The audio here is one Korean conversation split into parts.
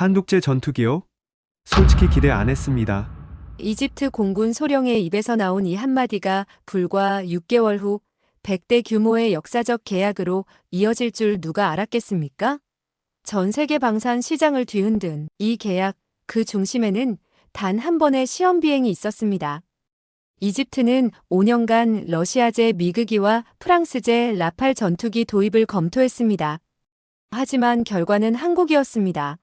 한국제 전투기요? 솔직히 기대 안 했습니다. 이집트 공군 소령의 입에서 나온 이 한마디가 불과 6개월 후 100대 규모의 역사적 계약으로 이어질 줄 누가 알았겠습니까? 전 세계 방산 시장을 뒤흔든 이 계약, 그 중심에는 단 한 번의 시험 비행이 있었습니다. 이집트는 5년간 러시아제 미그기와 프랑스제 라팔 전투기 도입을 검토했습니다. 하지만 결과는 한국이었습니다.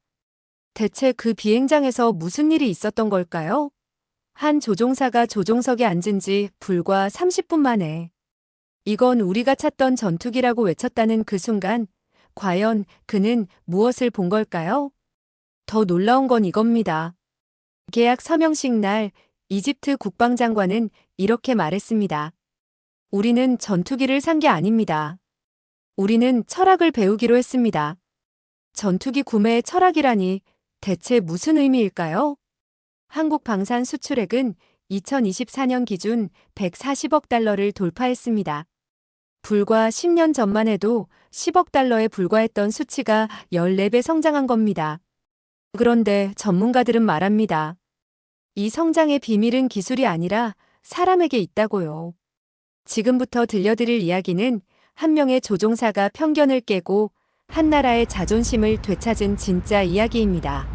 대체 그 비행장에서 무슨 일이 있었던 걸까요? 한 조종사가 조종석에 앉은 지 불과 30분 만에 이건 우리가 찾던 전투기라고 외쳤다는 그 순간 과연 그는 무엇을 본 걸까요? 더 놀라운 건 이겁니다. 계약 서명식 날 이집트 국방장관은 이렇게 말했습니다. 우리는 전투기를 산 게 아닙니다. 우리는 철학을 배우기로 했습니다. 전투기 구매의 철학이라니 대체 무슨 의미일까요? 한국 방산 수출액은 2024년 기준 140억 달러를 돌파했습니다. 불과 10년 전만 해도 10억 달러에 불과했던 수치가 14배 성장한 겁니다. 그런데 전문가들은 말합니다. 이 성장의 비밀은 기술이 아니라 사람에게 있다고요. 지금부터 들려드릴 이야기는 한 명의 조종사가 편견을 깨고 한 나라의 자존심을 되찾은 진짜 이야기입니다.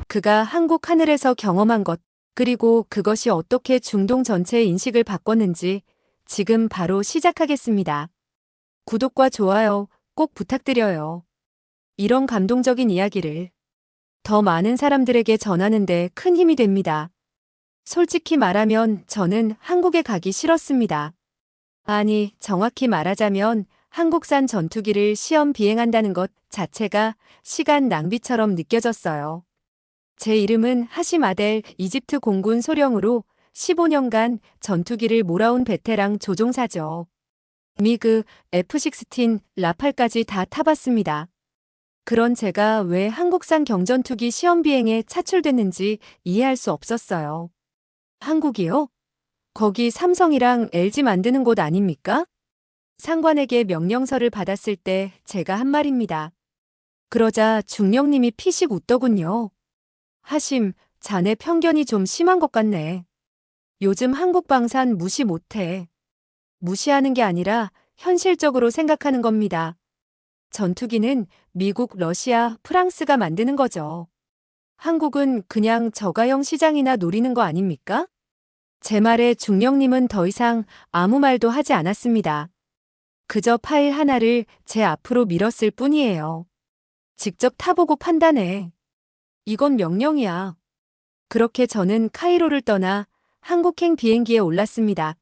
그가 한국 하늘에서 경험한 것, 그리고 그것이 어떻게 중동 전체의 인식을 바꿨는지 지금 바로 시작하겠습니다. 구독과 좋아요 꼭 부탁드려요. 이런 감동적인 이야기를 더 많은 사람들에게 전하는데 큰 힘이 됩니다. 솔직히 말하면 저는 한국에 가기 싫었습니다. 아니, 정확히 말하자면 한국산 전투기를 시험 비행한다는 것 자체가 시간 낭비처럼 느껴졌어요. 제 이름은 하심 아델, 이집트 공군 소령으로 15년간 전투기를 몰아온 베테랑 조종사죠. 미그, F-16, 라팔까지 다 타봤습니다. 그런 제가 왜 한국산 경전투기 시험 비행에 차출됐는지 이해할 수 없었어요. 한국이요? 거기 삼성이랑 LG 만드는 곳 아닙니까? 상관에게 명령서를 받았을 때 제가 한 말입니다. 그러자 중령님이 피식 웃더군요. 하심, 자네 편견이 좀 심한 것 같네. 요즘 한국 방산 무시 못해. 무시하는 게 아니라 현실적으로 생각하는 겁니다. 전투기는 미국, 러시아, 프랑스가 만드는 거죠. 한국은 그냥 저가형 시장이나 노리는 거 아닙니까? 제 말에 중령님은 더 이상 아무 말도 하지 않았습니다. 그저 파일 하나를 제 앞으로 밀었을 뿐이에요. 직접 타보고 판단해. 이건 명령이야. 그렇게 저는 카이로를 떠나 한국행 비행기에 올랐습니다.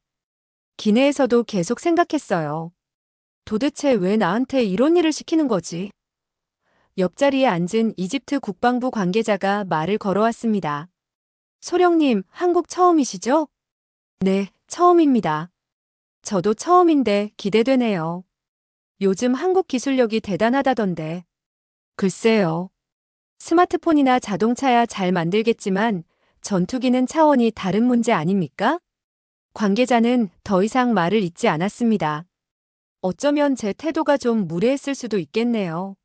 기내에서도 계속 생각했어요. 도대체 왜 나한테 이런 일을 시키는 거지? 옆자리에 앉은 이집트 국방부 관계자가 말을 걸어왔습니다. 소령님, 한국 처음이시죠? 네, 처음입니다. 저도 처음인데 기대되네요. 요즘 한국 기술력이 대단하다던데. 글쎄요. 스마트폰이나 자동차야 잘 만들겠지만 전투기는 차원이 다른 문제 아닙니까? 관계자는 더 이상 말을 잇지 않았습니다. 어쩌면 제 태도가 좀 무례했을 수도 있겠네요.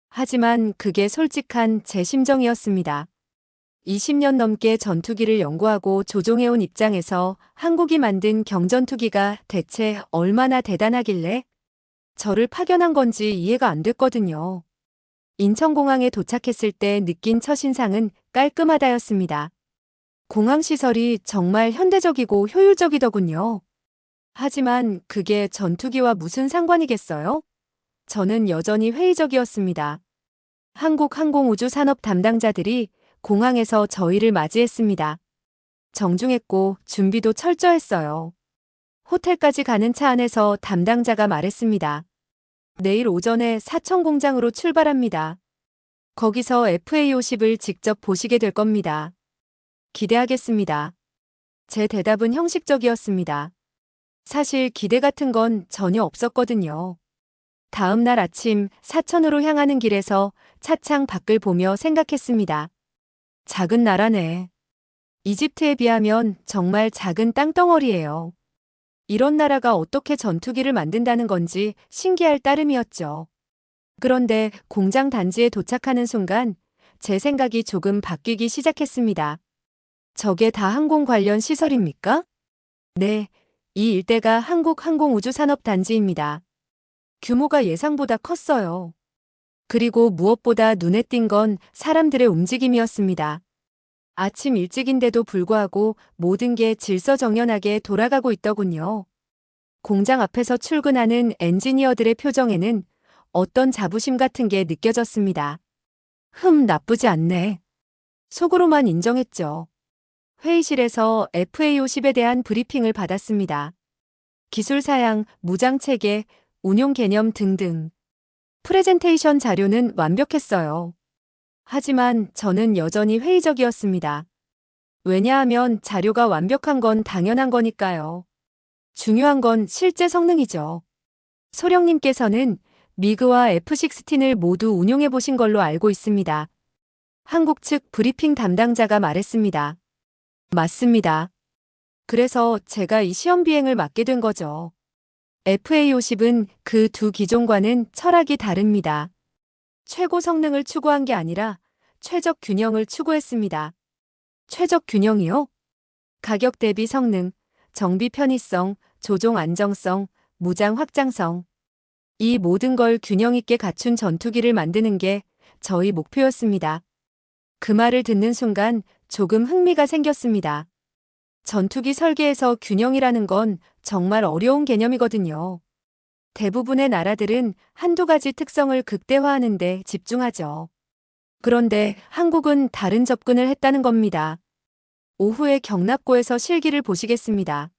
하지만 그게 솔직한 제 심정이었습니다. 20년 넘게 전투기를 연구하고 조종해온 입장에서 한국이 만든 경전투기가 대체 얼마나 대단하길래 저를 파견한 건지 이해가 안 됐거든요. 인천공항에 도착했을 때 느낀 첫인상은 깔끔하다였습니다. 공항시설이 정말 현대적이고 효율적이더군요. 하지만 그게 전투기와 무슨 상관이겠어요? 저는 여전히 회의적이었습니다. 한국항공우주산업 담당자들이 공항에서 저희를 맞이했습니다. 정중했고 준비도 철저했어요. 호텔까지 가는 차 안에서 담당자가 말했습니다. 내일 오전에 사천 공장으로 출발합니다. 거기서 FA50을 직접 보시게 될 겁니다. 기대하겠습니다. 제 대답은 형식적이었습니다. 사실 기대 같은 건 전혀 없었거든요. 다음 날 아침 사천으로 향하는 길에서 차창 밖을 보며 생각했습니다. 작은 나라네. 이집트에 비하면 정말 작은 땅덩어리예요. 이런 나라가 어떻게 전투기를 만든다는 건지 신기할 따름이었죠. 그런데 공장 단지에 도착하는 순간 제 생각이 조금 바뀌기 시작했습니다. 저게 다 항공 관련 시설입니까? 네, 이 일대가 한국항공우주산업단지입니다. 규모가 예상보다 컸어요. 그리고 무엇보다 눈에 띈 건 사람들의 움직임이었습니다. 아침 일찍인데도 불구하고 모든 게 질서정연하게 돌아가고 있더군요. 공장 앞에서 출근하는 엔지니어들의 표정에는 어떤 자부심 같은 게 느껴졌습니다. 나쁘지 않네. 속으로만 인정했죠. 회의실에서 FA50에 대한 브리핑을 받았습니다. 기술 사양, 무장 체계, 운용 개념 등등. 프레젠테이션 자료는 완벽했어요. 하지만 저는 여전히 회의적이었습니다. 왜냐하면 자료가 완벽한 건 당연한 거니까요. 중요한 건 실제 성능이죠. 소령님께서는 미그와 F-16을 모두 운용해 보신 걸로 알고 있습니다. 한국 측 브리핑 담당자가 말했습니다. 맞습니다. 그래서 제가 이 시험 비행을 맡게 된 거죠. FA50은 그 두 기종과는 철학이 다릅니다. 최고 성능을 추구한 게 아니라 최적 균형을 추구했습니다. 최적 균형이요? 가격 대비 성능, 정비 편의성, 조종 안정성, 무장 확장성. 이 모든 걸 균형 있게 갖춘 전투기를 만드는 게 저희 목표였습니다. 그 말을 듣는 순간 조금 흥미가 생겼습니다. 전투기 설계에서 균형이라는 건 정말 어려운 개념이거든요. 대부분의 나라들은 한두 가지 특성을 극대화하는 데 집중하죠. 그런데 한국은 다른 접근을 했다는 겁니다. 오후에 경납고에서 실기를 보시겠습니다.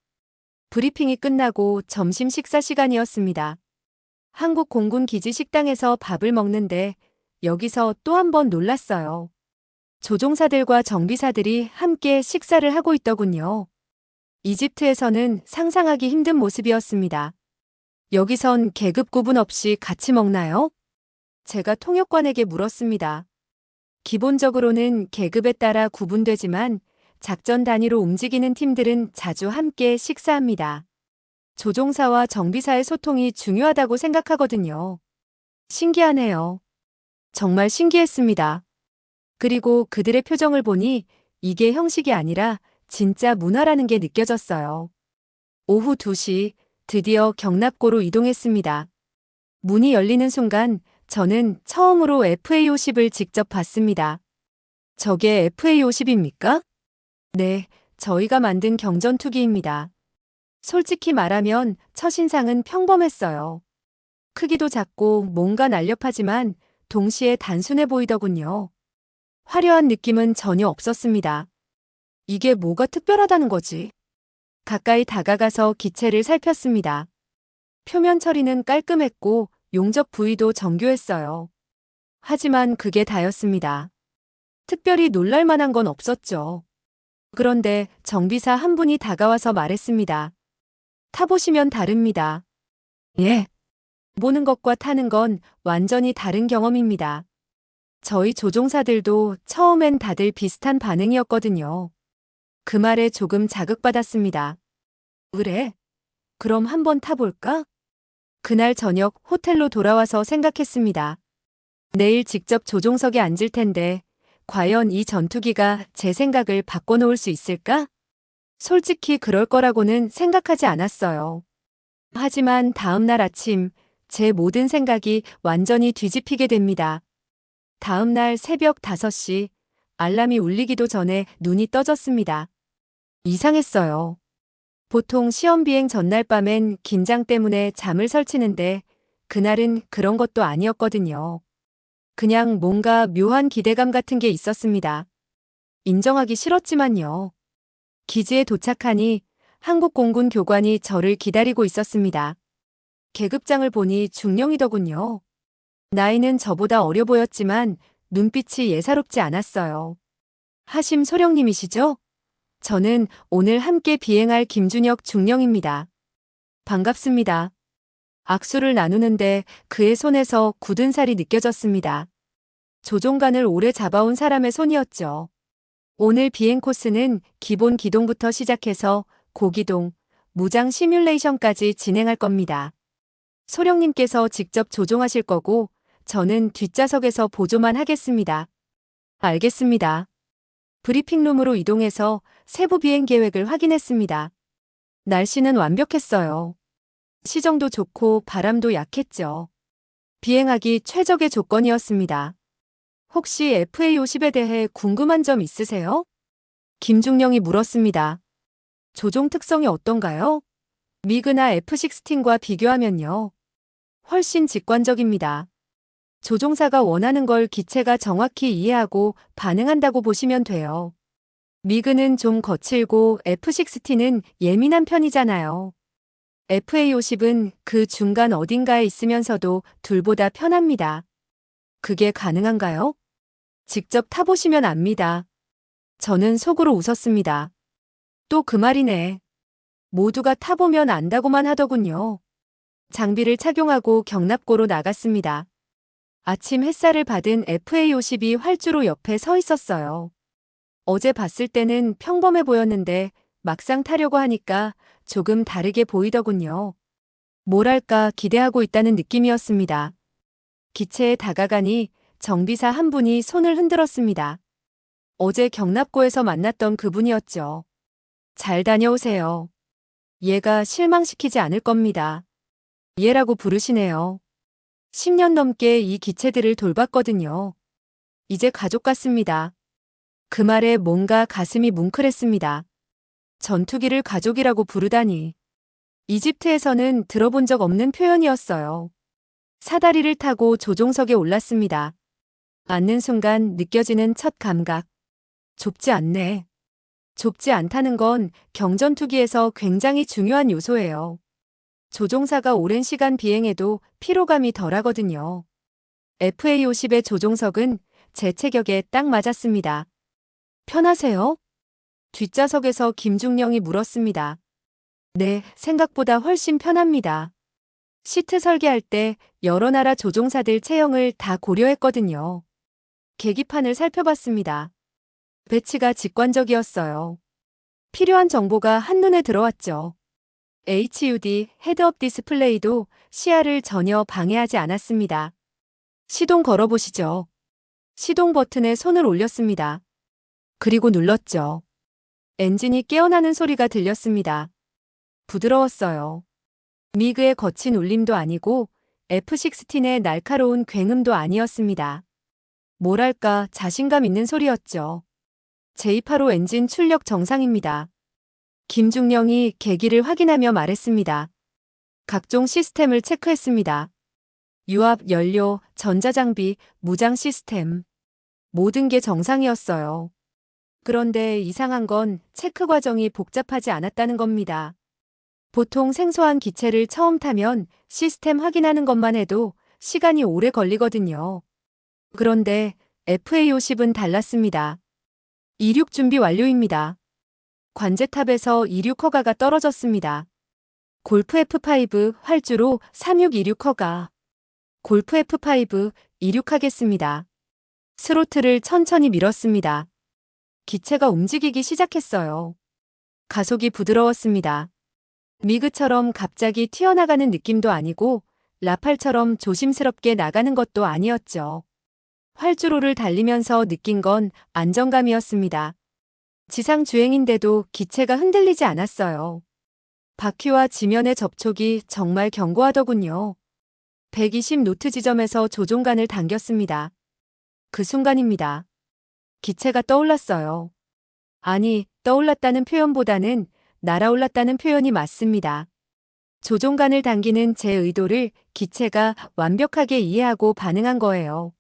브리핑이 끝나고 점심 식사 시간이었습니다. 한국 공군 기지 식당에서 밥을 먹는데 여기서 또 한 번 놀랐어요. 조종사들과 정비사들이 함께 식사를 하고 있더군요. 이집트에서는 상상하기 힘든 모습이었습니다. 여기선 계급 구분 없이 같이 먹나요? 제가 통역관에게 물었습니다. 기본적으로는 계급에 따라 구분되지만 작전 단위로 움직이는 팀들은 자주 함께 식사합니다. 조종사와 정비사의 소통이 중요하다고 생각하거든요. 신기하네요. 정말 신기했습니다. 그리고 그들의 표정을 보니 이게 형식이 아니라 진짜 문화라는 게 느껴졌어요. 오후 2시 드디어 경납고로 이동했습니다. 문이 열리는 순간 저는 처음으로 FA50을 직접 봤습니다. 저게 FA50입니까? 네, 저희가 만든 경전투기입니다. 솔직히 말하면 첫인상은 평범했어요. 크기도 작고 뭔가 날렵하지만 동시에 단순해 보이더군요. 화려한 느낌은 전혀 없었습니다. 이게 뭐가 특별하다는 거지? 가까이 다가가서 기체를 살폈습니다. 표면 처리는 깔끔했고 용접 부위도 정교했어요. 하지만 그게 다였습니다. 특별히 놀랄 만한 건 없었죠. 그런데 정비사 한 분이 다가와서 말했습니다. 타보시면 다릅니다. 예. 보는 것과 타는 건 완전히 다른 경험입니다. 저희 조종사들도 처음엔 다들 비슷한 반응이었거든요. 그 말에 조금 자극받았습니다. 그래? 그럼 한번 타볼까? 그날 저녁 호텔로 돌아와서 생각했습니다. 내일 직접 조종석에 앉을 텐데 과연 이 전투기가 제 생각을 바꿔놓을 수 있을까? 솔직히 그럴 거라고는 생각하지 않았어요. 하지만 다음 날 아침 제 모든 생각이 완전히 뒤집히게 됩니다. 다음 날 새벽 5시 알람이 울리기도 전에 눈이 떠졌습니다. 이상했어요. 보통 시험 비행 전날 밤엔 긴장 때문에 잠을 설치는데 그날은 그런 것도 아니었거든요. 그냥 뭔가 묘한 기대감 같은 게 있었습니다. 인정하기 싫었지만요. 기지에 도착하니 한국 공군 교관이 저를 기다리고 있었습니다. 계급장을 보니 중령이더군요. 나이는 저보다 어려 보였지만 눈빛이 예사롭지 않았어요. 하심 소령님이시죠? 저는 오늘 함께 비행할 김준혁 중령입니다. 반갑습니다. 악수를 나누는데 그의 손에서 굳은 살이 느껴졌습니다. 조종관을 오래 잡아온 사람의 손이었죠. 오늘 비행 코스는 기본 기동부터 시작해서 고기동, 무장 시뮬레이션까지 진행할 겁니다. 소령님께서 직접 조종하실 거고 저는 뒷좌석에서 보조만 하겠습니다. 알겠습니다. 브리핑룸으로 이동해서 세부 비행 계획을 확인했습니다. 날씨는 완벽했어요. 시정도 좋고 바람도 약했죠. 비행하기 최적의 조건이었습니다. 혹시 FA50에 대해 궁금한 점 있으세요? 김중령이 물었습니다. 조종 특성이 어떤가요? 미그나 F16과 비교하면요. 훨씬 직관적입니다. 조종사가 원하는 걸 기체가 정확히 이해하고 반응한다고 보시면 돼요. 미그는 좀 거칠고 F16는 예민한 편이잖아요. FA50은 그 중간 어딘가에 있으면서도 둘보다 편합니다. 그게 가능한가요? 직접 타보시면 압니다. 저는 속으로 웃었습니다. 또 그 말이네. 모두가 타보면 안다고만 하더군요. 장비를 착용하고 경납고로 나갔습니다. 아침 햇살을 받은 FA50이 활주로 옆에 서 있었어요. 어제 봤을 때는 평범해 보였는데 막상 타려고 하니까 조금 다르게 보이더군요. 뭐랄까 기대하고 있다는 느낌이었습니다. 기체에 다가가니 정비사 한 분이 손을 흔들었습니다. 어제 경납고에서 만났던 그분이었죠. 잘 다녀오세요. 얘가 실망시키지 않을 겁니다. 얘라고 부르시네요. 10년 넘게 이 기체들을 돌봤거든요. 이제 가족 같습니다. 그 말에 뭔가 가슴이 뭉클했습니다. 전투기를 가족이라고 부르다니. 이집트에서는 들어본 적 없는 표현이었어요. 사다리를 타고 조종석에 올랐습니다. 앉는 순간 느껴지는 첫 감각. 좁지 않네. 좁지 않다는 건 경전투기에서 굉장히 중요한 요소예요. 조종사가 오랜 시간 비행해도 피로감이 덜하거든요. FA50의 조종석은 제 체격에 딱 맞았습니다. 편하세요? 뒷좌석에서 김중령이 물었습니다. 네, 생각보다 훨씬 편합니다. 시트 설계할 때 여러 나라 조종사들 체형을 다 고려했거든요. 계기판을 살펴봤습니다. 배치가 직관적이었어요. 필요한 정보가 한눈에 들어왔죠. HUD 헤드업 디스플레이도 시야를 전혀 방해하지 않았습니다. 시동 걸어보시죠. 시동 버튼에 손을 올렸습니다. 그리고 눌렀죠. 엔진이 깨어나는 소리가 들렸습니다. 부드러웠어요. 미그의 거친 울림도 아니고 F16의 날카로운 굉음도 아니었습니다. 뭐랄까 자신감 있는 소리였죠. J85 엔진 출력 정상입니다. 김중령이 계기를 확인하며 말했습니다. 각종 시스템을 체크했습니다. 유압, 연료, 전자장비, 무장 시스템. 모든 게 정상이었어요. 그런데 이상한 건 체크 과정이 복잡하지 않았다는 겁니다. 보통 생소한 기체를 처음 타면 시스템 확인하는 것만 해도 시간이 오래 걸리거든요. 그런데 FA50은 달랐습니다. 이륙 준비 완료입니다. 관제탑에서 이륙 허가가 떨어졌습니다. 골프 F5 활주로 36 이륙 허가. 골프 F5 이륙하겠습니다. 스로틀을 천천히 밀었습니다. 기체가 움직이기 시작했어요. 가속이 부드러웠습니다. 미그처럼 갑자기 튀어나가는 느낌도 아니고 라팔처럼 조심스럽게 나가는 것도 아니었죠. 활주로를 달리면서 느낀 건 안정감이었습니다. 지상 주행인데도 기체가 흔들리지 않았어요. 바퀴와 지면의 접촉이 정말 견고하더군요. 120노트 지점에서 조종간을 당겼습니다. 그 순간입니다. 기체가 떠올랐어요. 아니, 떠올랐다는 표현보다는 날아올랐다는 표현이 맞습니다. 조종간을 당기는 제 의도를 기체가 완벽하게 이해하고 반응한 거예요.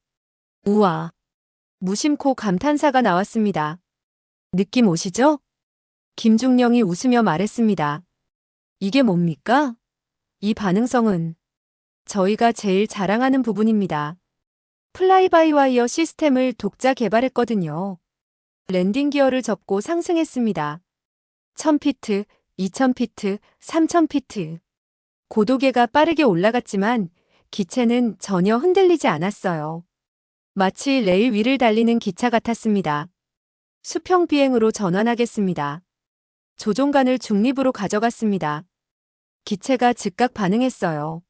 우와. 무심코 감탄사가 나왔습니다. 느낌 오시죠? 김중령이 웃으며 말했습니다. 이게 뭡니까? 이 반응성은 저희가 제일 자랑하는 부분입니다. 플라이바이와이어 시스템을 독자 개발했거든요. 랜딩 기어를 접고 상승했습니다. 1000피트, 2000피트, 3000피트. 고도계가 빠르게 올라갔지만 기체는 전혀 흔들리지 않았어요. 마치 레일 위를 달리는 기차 같았습니다. 수평 비행으로 전환하겠습니다. 조종간을 중립으로 가져갔습니다. 기체가 즉각 반응했어요.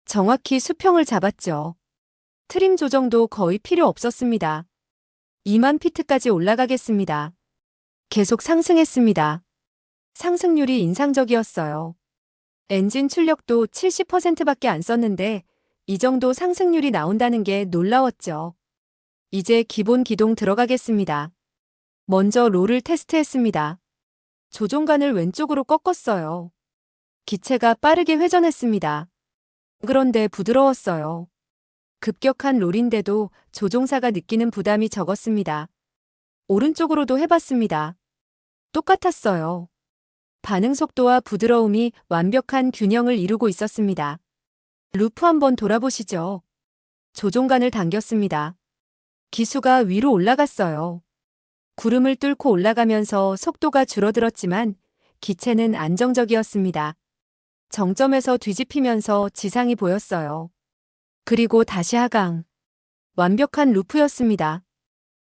정확히 수평을 잡았죠. 트림 조정도 거의 필요 없었습니다. 2만 피트까지 올라가겠습니다. 계속 상승했습니다. 상승률이 인상적이었어요. 엔진 출력도 70%밖에 안 썼는데 이 정도 상승률이 나온다는 게 놀라웠죠. 이제 기본 기동 들어가겠습니다. 먼저 롤을 테스트했습니다. 조종간을 왼쪽으로 꺾었어요. 기체가 빠르게 회전했습니다. 그런데 부드러웠어요. 급격한 롤인데도 조종사가 느끼는 부담이 적었습니다. 오른쪽으로도 해봤습니다. 똑같았어요. 반응 속도와 부드러움이 완벽한 균형을 이루고 있었습니다. 루프 한번 돌아보시죠. 조종간을 당겼습니다. 기수가 위로 올라갔어요. 구름을 뚫고 올라가면서 속도가 줄어들었지만 기체는 안정적이었습니다. 정점에서 뒤집히면서 지상이 보였어요. 그리고 다시 하강. 완벽한 루프였습니다.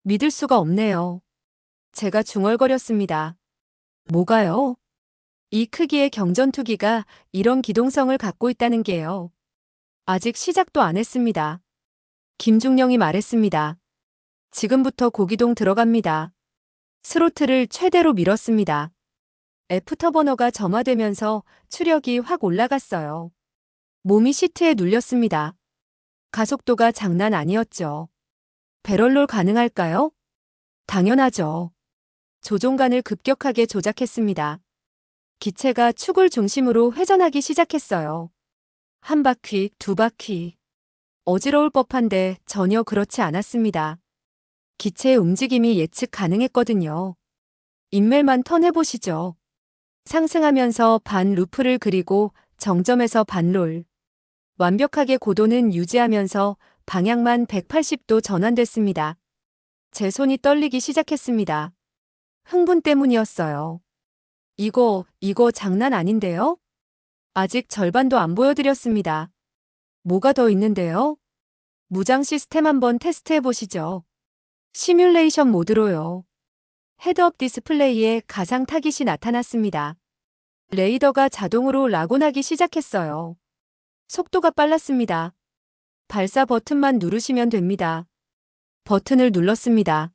믿을 수가 없네요. 제가 중얼거렸습니다. 뭐가요? 이 크기의 경전투기가 이런 기동성을 갖고 있다는 게요. 아직 시작도 안 했습니다. 김중령이 말했습니다. 지금부터 고기동 들어갑니다. 스로틀을 최대로 밀었습니다. F터버너가 점화되면서 추력이 확 올라갔어요. 몸이 시트에 눌렸습니다. 가속도가 장난 아니었죠. 배럴롤 가능할까요? 당연하죠. 조종간을 급격하게 조작했습니다. 기체가 축을 중심으로 회전하기 시작했어요. 한 바퀴, 두 바퀴. 어지러울 법한데 전혀 그렇지 않았습니다. 기체의 움직임이 예측 가능했거든요. 인멜만 턴해보시죠. 상승하면서 반 루프를 그리고 정점에서 반롤. 완벽하게 고도는 유지하면서 방향만 180도 전환됐습니다. 제 손이 떨리기 시작했습니다. 흥분 때문이었어요. 이거 장난 아닌데요? 아직 절반도 안 보여드렸습니다. 뭐가 더 있는데요? 무장 시스템 한번 테스트해 보시죠. 시뮬레이션 모드로요. 헤드업 디스플레이에 가상 타깃이 나타났습니다. 레이더가 자동으로 라곤하기 시작했어요. 속도가 빨랐습니다. 발사 버튼만 누르시면 됩니다. 버튼을 눌렀습니다.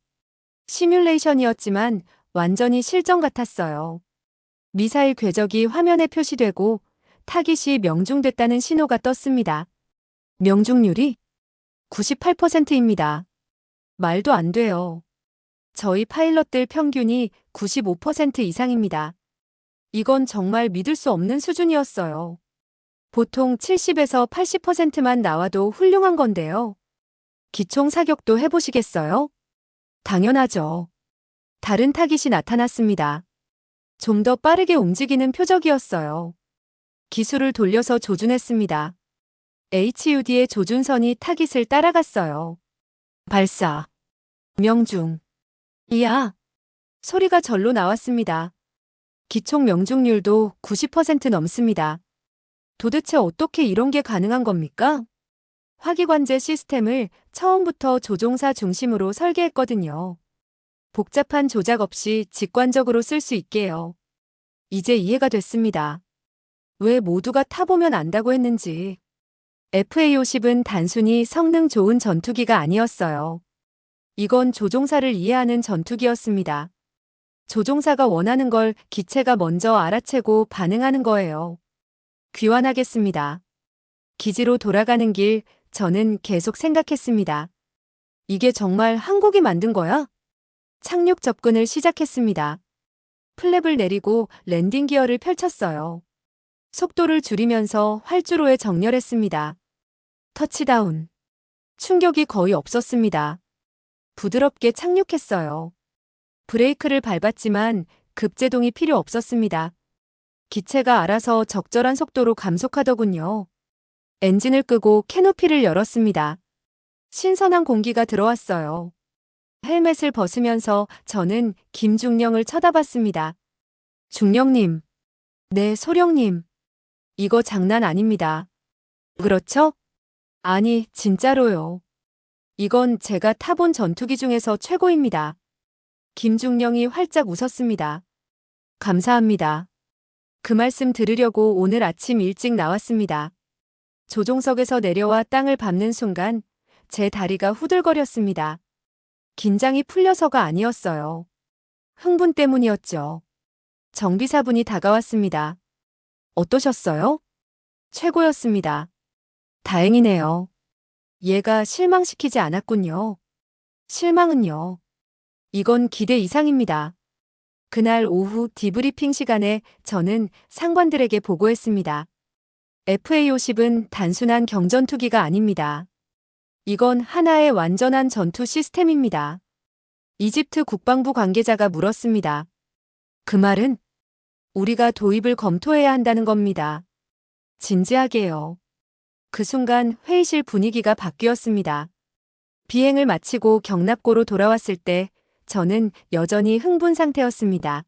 시뮬레이션이었지만 완전히 실전 같았어요. 미사일 궤적이 화면에 표시되고 타깃이 명중됐다는 신호가 떴습니다. 명중률이 98%입니다. 말도 안 돼요. 저희 파일럿들 평균이 95% 이상입니다. 이건 정말 믿을 수 없는 수준이었어요. 보통 70에서 80%만 나와도 훌륭한 건데요. 기총 사격도 해보시겠어요? 당연하죠. 다른 타깃이 나타났습니다. 좀 더 빠르게 움직이는 표적이었어요. 기술을 돌려서 조준했습니다. HUD의 조준선이 타깃을 따라갔어요. 발사. 명중. 이야. 소리가 절로 나왔습니다. 기총 명중률도 90% 넘습니다. 도대체 어떻게 이런 게 가능한 겁니까? 화기관제 시스템을 처음부터 조종사 중심으로 설계했거든요. 복잡한 조작 없이 직관적으로 쓸 수 있게요. 이제 이해가 됐습니다. 왜 모두가 타보면 안다고 했는지. FA-50은 단순히 성능 좋은 전투기가 아니었어요. 이건 조종사를 이해하는 전투기였습니다. 조종사가 원하는 걸 기체가 먼저 알아채고 반응하는 거예요. 귀환하겠습니다. 기지로 돌아가는 길, 저는 계속 생각했습니다. 이게 정말 한국이 만든 거야? 착륙 접근을 시작했습니다. 플랩을 내리고 랜딩 기어를 펼쳤어요. 속도를 줄이면서 활주로에 정렬했습니다. 터치다운. 충격이 거의 없었습니다. 부드럽게 착륙했어요. 브레이크를 밟았지만 급제동이 필요 없었습니다. 기체가 알아서 적절한 속도로 감속하더군요. 엔진을 끄고 캐노피를 열었습니다. 신선한 공기가 들어왔어요. 헬멧을 벗으면서 저는 김중령을 쳐다봤습니다. 중령님. 네, 소령님. 이거 장난 아닙니다. 그렇죠? 아니, 진짜로요. 이건 제가 타본 전투기 중에서 최고입니다. 김중령이 활짝 웃었습니다. 감사합니다. 그 말씀 들으려고 오늘 아침 일찍 나왔습니다. 조종석에서 내려와 땅을 밟는 순간 제 다리가 후들거렸습니다. 긴장이 풀려서가 아니었어요. 흥분 때문이었죠. 정비사분이 다가왔습니다. 어떠셨어요? 최고였습니다. 다행이네요. 얘가 실망시키지 않았군요. 실망은요. 이건 기대 이상입니다. 그날 오후 디브리핑 시간에 저는 상관들에게 보고했습니다. FA50은 단순한 경전투기가 아닙니다. 이건 하나의 완전한 전투 시스템입니다. 이집트 국방부 관계자가 물었습니다. 그 말은 우리가 도입을 검토해야 한다는 겁니다. 진지하게요. 그 순간 회의실 분위기가 바뀌었습니다. 비행을 마치고 경납고로 돌아왔을 때 저는 여전히 흥분 상태였습니다.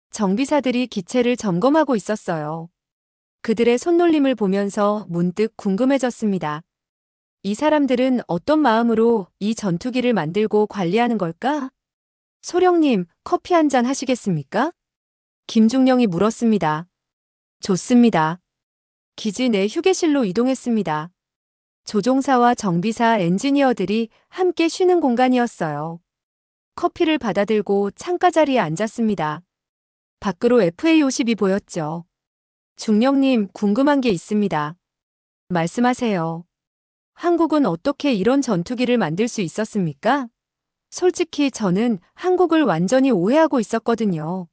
정비사들이 기체를 점검하고 있었어요. 그들의 손놀림을 보면서 문득 궁금해졌습니다. 이 사람들은 어떤 마음으로 이 전투기를 만들고 관리하는 걸까? 소령님, 커피 한 잔 하시겠습니까? 김중령이 물었습니다. 좋습니다. 기지 내 휴게실로 이동했습니다. 조종사와 정비사, 엔지니어들이 함께 쉬는 공간이었어요. 커피를 받아들고 창가 자리에 앉았습니다. 밖으로 FA50이 보였죠. 중령님, 궁금한 게 있습니다. 말씀하세요. 한국은 어떻게 이런 전투기를 만들 수 있었습니까? 솔직히 저는 한국을 완전히 오해하고 있었거든요.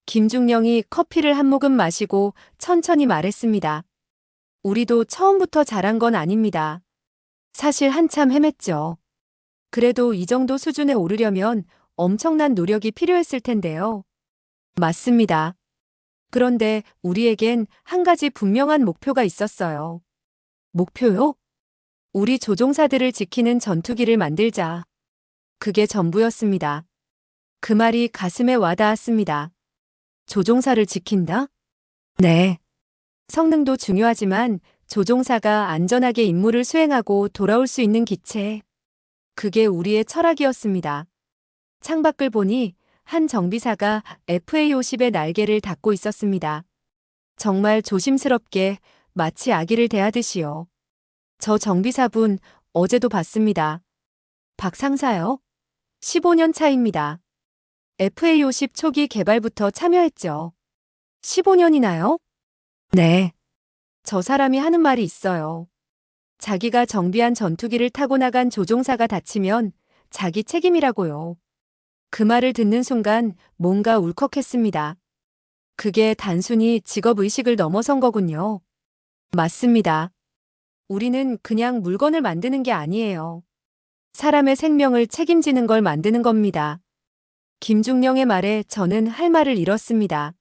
김중령이 커피를 한 모금 마시고 천천히 말했습니다. 우리도 처음부터 잘한 건 아닙니다. 사실 한참 헤맸죠. 그래도 이 정도 수준에 오르려면 엄청난 노력이 필요했을 텐데요. 맞습니다. 그런데 우리에겐 한 가지 분명한 목표가 있었어요. 목표요? 우리 조종사들을 지키는 전투기를 만들자. 그게 전부였습니다. 그 말이 가슴에 와닿았습니다. 조종사를 지킨다? 네. 성능도 중요하지만 조종사가 안전하게 임무를 수행하고 돌아올 수 있는 기체. 그게 우리의 철학이었습니다. 창밖을 보니 한 정비사가 FA50의 날개를 닫고 있었습니다. 정말 조심스럽게 마치 아기를 대하듯이요. 저 정비사분 어제도 봤습니다. 박 상사요? 15년 차입니다. FA50 초기 개발부터 참여했죠. 15년이나요? 네. 저 사람이 하는 말이 있어요. 자기가 정비한 전투기를 타고 나간 조종사가 다치면 자기 책임이라고요. 그 말을 듣는 순간 뭔가 울컥했습니다. 그게 단순히 직업의식을 넘어선 거군요. 맞습니다. 우리는 그냥 물건을 만드는 게 아니에요. 사람의 생명을 책임지는 걸 만드는 겁니다. 김중령의 말에 저는 할 말을 잃었습니다.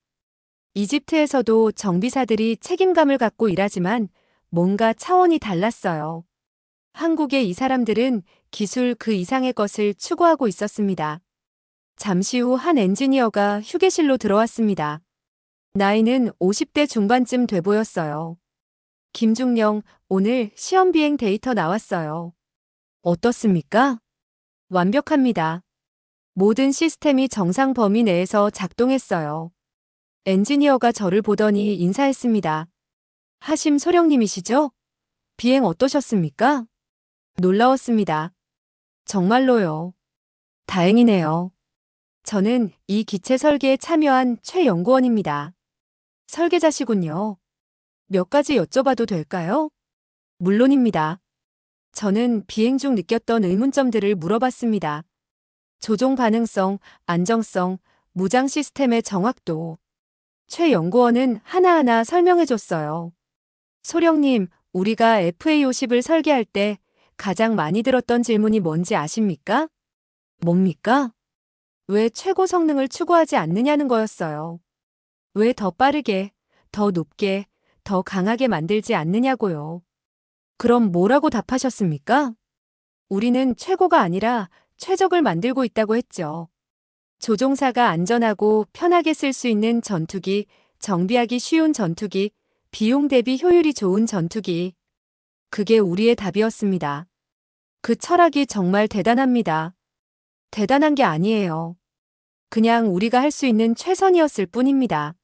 이집트에서도 정비사들이 책임감을 갖고 일하지만 뭔가 차원이 달랐어요. 한국의 이 사람들은 기술 그 이상의 것을 추구하고 있었습니다. 잠시 후 한 엔지니어가 휴게실로 들어왔습니다. 나이는 50대 중반쯤 돼 보였어요. 김중령, 오늘 시험 비행 데이터 나왔어요. 어떻습니까? 완벽합니다. 모든 시스템이 정상 범위 내에서 작동했어요. 엔지니어가 저를 보더니 인사했습니다. 하심 소령님이시죠? 비행 어떠셨습니까? 놀라웠습니다. 정말로요. 다행이네요. 저는 이 기체 설계에 참여한 최 연구원입니다. 설계자시군요. 몇 가지 여쭤봐도 될까요? 물론입니다. 저는 비행 중 느꼈던 의문점들을 물어봤습니다. 조종 가능성, 안정성, 무장 시스템의 정확도. 최 연구원은 하나하나 설명해줬어요. 소령님, 우리가 FA50을 설계할 때 가장 많이 들었던 질문이 뭔지 아십니까? 뭡니까? 왜 최고 성능을 추구하지 않느냐는 거였어요. 왜 더 빠르게, 더 높게, 더 강하게 만들지 않느냐고요. 그럼 뭐라고 답하셨습니까? 우리는 최고가 아니라 최적을 만들고 있다고 했죠. 조종사가 안전하고 편하게 쓸 수 있는 전투기, 정비하기 쉬운 전투기, 비용 대비 효율이 좋은 전투기. 그게 우리의 답이었습니다. 그 철학이 정말 대단합니다. 대단한 게 아니에요. 그냥 우리가 할 수 있는 최선이었을 뿐입니다.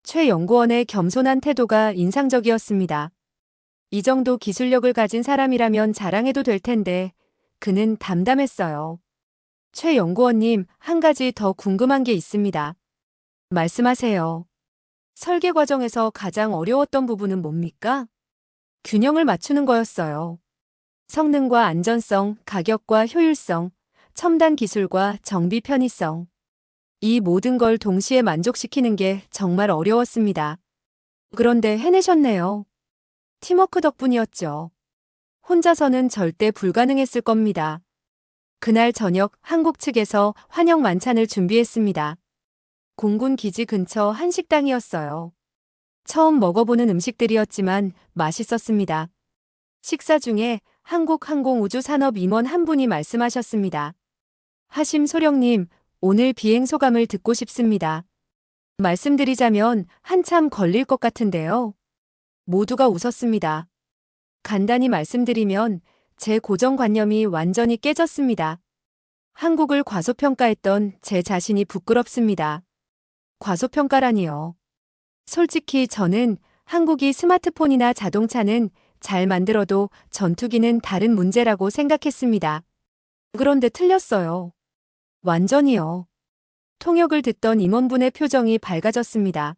최 연구원의 겸손한 태도가 인상적이었습니다. 이 정도 기술력을 가진 사람이라면 자랑해도 될 텐데 그는 담담했어요. 최 연구원님, 한 가지 더 궁금한 게 있습니다. 말씀하세요. 설계 과정에서 가장 어려웠던 부분은 뭡니까? 균형을 맞추는 거였어요. 성능과 안전성, 가격과 효율성, 첨단 기술과 정비 편의성. 이 모든 걸 동시에 만족시키는 게 정말 어려웠습니다. 그런데 해내셨네요. 팀워크 덕분이었죠. 혼자서는 절대 불가능했을 겁니다. 그날 저녁 한국 측에서 환영 만찬을 준비했습니다. 공군 기지 근처 한식당이었어요. 처음 먹어보는 음식들이었지만 맛있었습니다. 식사 중에 한국항공우주산업 임원 한 분이 말씀하셨습니다. 하심 소령님, 오늘 비행 소감을 듣고 싶습니다. 말씀드리자면 한참 걸릴 것 같은데요. 모두가 웃었습니다. 간단히 말씀드리면 제 고정관념이 완전히 깨졌습니다. 한국을 과소평가했던 제 자신이 부끄럽습니다. 과소평가라니요. 솔직히 저는 한국이 스마트폰이나 자동차는 잘 만들어도 전투기는 다른 문제라고 생각했습니다. 그런데 틀렸어요. 완전히요. 통역을 듣던 임원분의 표정이 밝아졌습니다.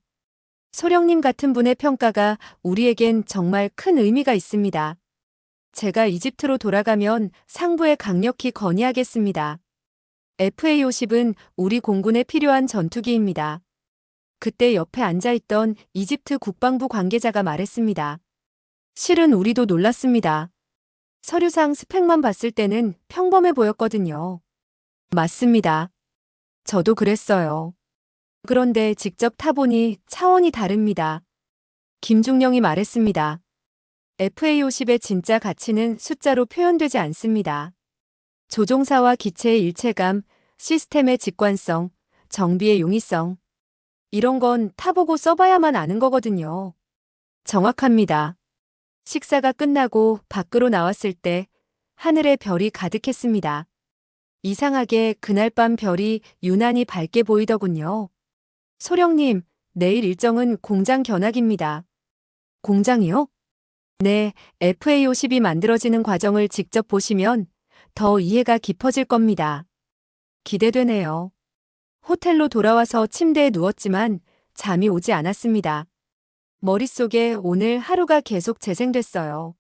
소령님 같은 분의 평가가 우리에겐 정말 큰 의미가 있습니다. 제가 이집트로 돌아가면 상부에 강력히 건의하겠습니다. FA-50은 우리 공군에 필요한 전투기입니다. 그때 옆에 앉아있던 이집트 국방부 관계자가 말했습니다. 실은 우리도 놀랐습니다. 서류상 스펙만 봤을 때는 평범해 보였거든요. 맞습니다. 저도 그랬어요. 그런데 직접 타보니 차원이 다릅니다. 김중령이 말했습니다. FA-50의 진짜 가치는 숫자로 표현되지 않습니다. 조종사와 기체의 일체감, 시스템의 직관성, 정비의 용이성. 이런 건 타보고 써봐야만 아는 거거든요. 정확합니다. 식사가 끝나고 밖으로 나왔을 때 하늘에 별이 가득했습니다. 이상하게 그날 밤 별이 유난히 밝게 보이더군요. 소령님, 내일 일정은 공장 견학입니다. 공장이요? 네, FA-50이 만들어지는 과정을 직접 보시면 더 이해가 깊어질 겁니다. 기대되네요. 호텔로 돌아와서 침대에 누웠지만 잠이 오지 않았습니다. 머릿속에 오늘 하루가 계속 재생됐어요.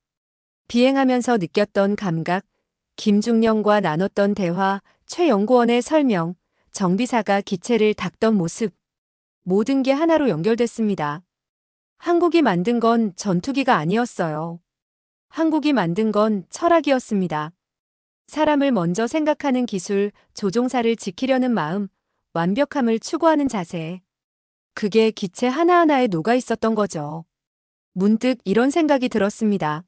비행하면서 느꼈던 감각, 김중령과 나눴던 대화, 최 연구원의 설명, 정비사가 기체를 닦던 모습. 모든 게 하나로 연결됐습니다. 한국이 만든 건 전투기가 아니었어요. 한국이 만든 건 철학이었습니다. 사람을 먼저 생각하는 기술, 조종사를 지키려는 마음, 완벽함을 추구하는 자세. 그게 기체 하나하나에 녹아 있었던 거죠. 문득 이런 생각이 들었습니다.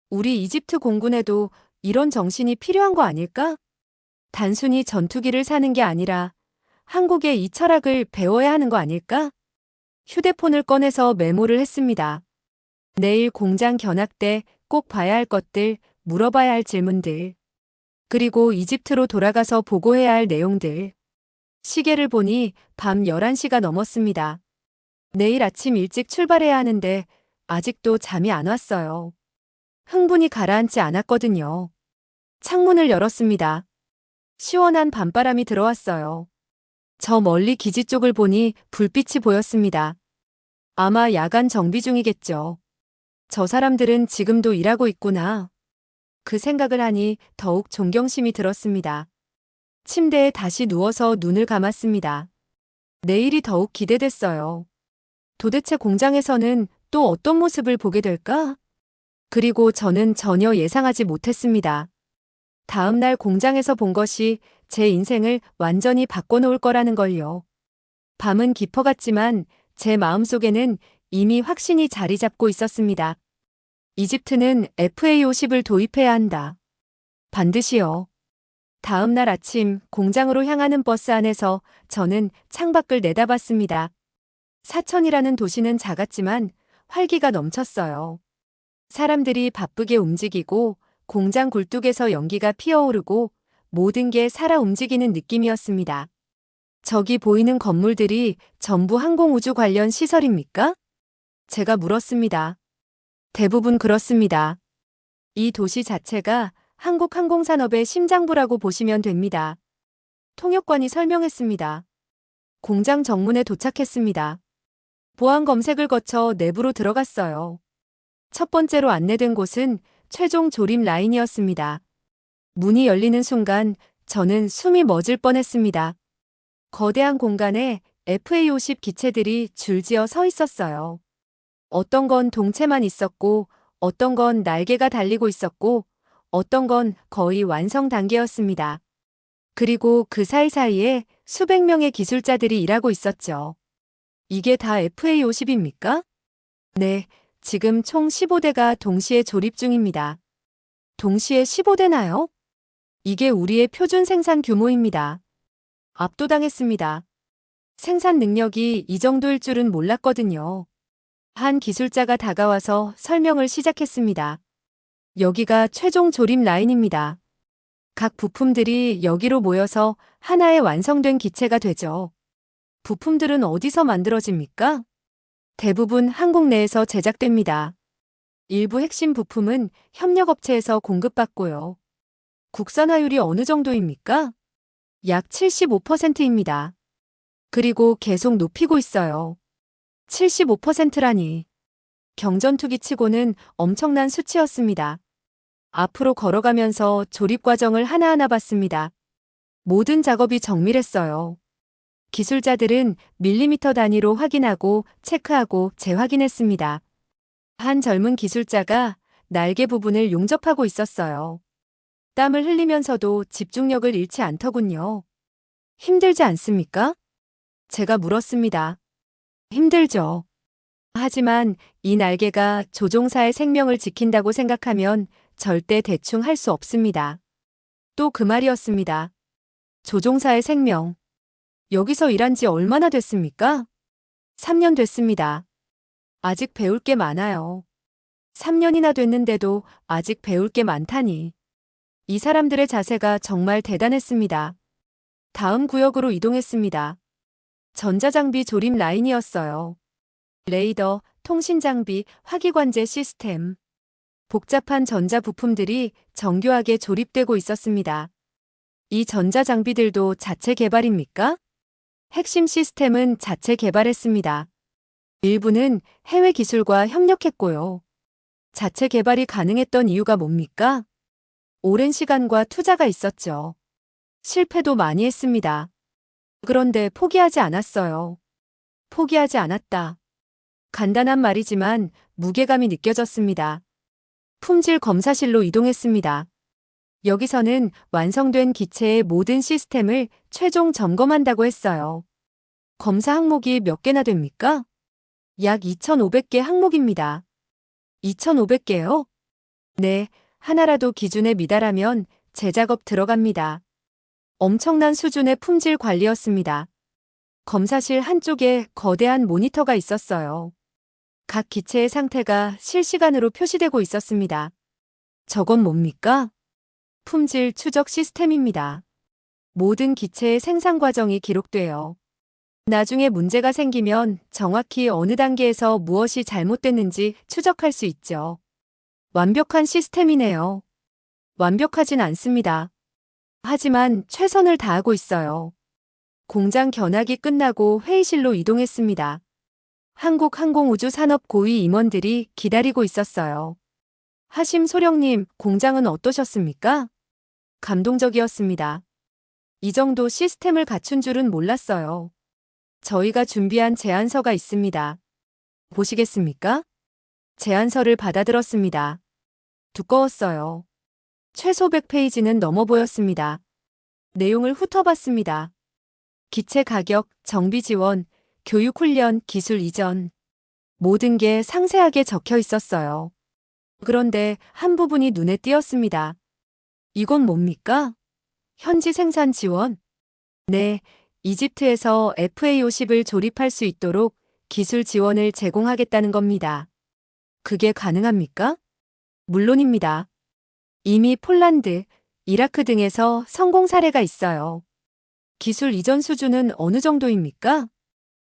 우리 이집트 공군에도 이런 정신이 필요한 거 아닐까? 단순히 전투기를 사는 게 아니라 한국의 이 철학을 배워야 하는 거 아닐까? 휴대폰을 꺼내서 메모를 했습니다. 내일 공장 견학 때 꼭 봐야 할 것들, 물어봐야 할 질문들. 그리고 이집트로 돌아가서 보고해야 할 내용들. 시계를 보니 밤 11시가 넘었습니다. 내일 아침 일찍 출발해야 하는데 아직도 잠이 안 왔어요. 흥분이 가라앉지 않았거든요. 창문을 열었습니다. 시원한 밤바람이 들어왔어요. 저 멀리 기지 쪽을 보니 불빛이 보였습니다. 아마 야간 정비 중이겠죠. 저 사람들은 지금도 일하고 있구나. 그 생각을 하니 더욱 존경심이 들었습니다. 침대에 다시 누워서 눈을 감았습니다. 내일이 더욱 기대됐어요. 도대체 공장에서는 또 어떤 모습을 보게 될까? 그리고 저는 전혀 예상하지 못했습니다. 다음 날 공장에서 본 것이 제 인생을 완전히 바꿔놓을 거라는 걸요. 밤은 깊어갔지만 제 마음속에는 이미 확신이 자리 잡고 있었습니다. 이집트는 FA-50을 도입해야 한다. 반드시요. 다음 날 아침 공장으로 향하는 버스 안에서 저는 창밖을 내다봤습니다. 사천이라는 도시는 작았지만 활기가 넘쳤어요. 사람들이 바쁘게 움직이고 공장 굴뚝에서 연기가 피어오르고 모든 게 살아 움직이는 느낌이었습니다. 저기 보이는 건물들이 전부 항공우주 관련 시설입니까? 제가 물었습니다. 대부분 그렇습니다. 이 도시 자체가 한국 항공산업의 심장부라고 보시면 됩니다. 통역관이 설명했습니다. 공장 정문에 도착했습니다. 보안 검색을 거쳐 내부로 들어갔어요. 첫 번째로 안내된 곳은 최종 조립 라인이었습니다. 문이 열리는 순간 저는 숨이 멎을 뻔했습니다. 거대한 공간에 FA-50 기체들이 줄지어 서 있었어요. 어떤 건 동체만 있었고, 어떤 건 날개가 달리고 있었고, 어떤 건 거의 완성 단계였습니다. 그리고 그 사이사이에 수백 명의 기술자들이 일하고 있었죠. 이게 다 FA-50입니까? 네, 지금 총 15대가 동시에 조립 중입니다. 동시에 15대나요? 이게 우리의 표준 생산 규모입니다. 압도당했습니다. 생산 능력이 이 정도일 줄은 몰랐거든요. 한 기술자가 다가와서 설명을 시작했습니다. 여기가 최종 조립 라인입니다. 각 부품들이 여기로 모여서 하나의 완성된 기체가 되죠. 부품들은 어디서 만들어집니까? 대부분 한국 내에서 제작됩니다. 일부 핵심 부품은 협력업체에서 공급받고요. 국산화율이 어느 정도입니까? 약 75%입니다. 그리고 계속 높이고 있어요. 75%라니. 경전투기 치고는 엄청난 수치였습니다. 앞으로 걸어가면서 조립 과정을 하나하나 봤습니다. 모든 작업이 정밀했어요. 기술자들은 밀리미터 단위로 확인하고 체크하고 재확인했습니다. 한 젊은 기술자가 날개 부분을 용접하고 있었어요. 땀을 흘리면서도 집중력을 잃지 않더군요. 힘들지 않습니까? 제가 물었습니다. 힘들죠. 하지만 이 날개가 조종사의 생명을 지킨다고 생각하면 절대 대충 할 수 없습니다. 또 그 말이었습니다. 조종사의 생명. 여기서 일한 지 얼마나 됐습니까? 3년 됐습니다. 아직 배울 게 많아요. 3년이나 됐는데도 아직 배울 게 많다니. 이 사람들의 자세가 정말 대단했습니다. 다음 구역으로 이동했습니다. 전자장비 조립 라인이었어요. 레이더, 통신장비, 화기관제 시스템. 복잡한 전자 부품들이 정교하게 조립되고 있었습니다. 이 전자장비들도 자체 개발입니까? 핵심 시스템은 자체 개발했습니다. 일부는 해외 기술과 협력했고요. 자체 개발이 가능했던 이유가 뭡니까? 오랜 시간과 투자가 있었죠. 실패도 많이 했습니다. 그런데 포기하지 않았어요. 포기하지 않았다. 간단한 말이지만 무게감이 느껴졌습니다. 품질 검사실로 이동했습니다. 여기서는 완성된 기체의 모든 시스템을 최종 점검한다고 했어요. 검사 항목이 몇 개나 됩니까? 약 2,500개 항목입니다. 2,500개요? 네, 하나라도 기준에 미달하면 재작업 들어갑니다. 엄청난 수준의 품질 관리였습니다. 검사실 한쪽에 거대한 모니터가 있었어요. 각 기체의 상태가 실시간으로 표시되고 있었습니다. 저건 뭡니까? 품질 추적 시스템입니다. 모든 기체의 생산 과정이 기록돼요. 나중에 문제가 생기면 정확히 어느 단계에서 무엇이 잘못됐는지 추적할 수 있죠. 완벽한 시스템이네요. 완벽하진 않습니다. 하지만 최선을 다하고 있어요. 공장 견학이 끝나고 회의실로 이동했습니다. 한국항공우주산업 고위 임원들이 기다리고 있었어요. 하심 소령님, 공장은 어떠셨습니까? 감동적이었습니다. 이 정도 시스템을 갖춘 줄은 몰랐어요. 저희가 준비한 제안서가 있습니다. 보시겠습니까? 제안서를 받아들었습니다. 두꺼웠어요. 최소 100페이지는 넘어 보였습니다. 내용을 훑어봤습니다. 기체 가격, 정비 지원, 교육 훈련, 기술 이전. 모든 게 상세하게 적혀 있었어요. 그런데 한 부분이 눈에 띄었습니다. 이건 뭡니까? 현지 생산 지원? 네, 이집트에서 FA-50을 조립할 수 있도록 기술 지원을 제공하겠다는 겁니다. 그게 가능합니까? 물론입니다. 이미 폴란드, 이라크 등에서 성공 사례가 있어요. 기술 이전 수준은 어느 정도입니까?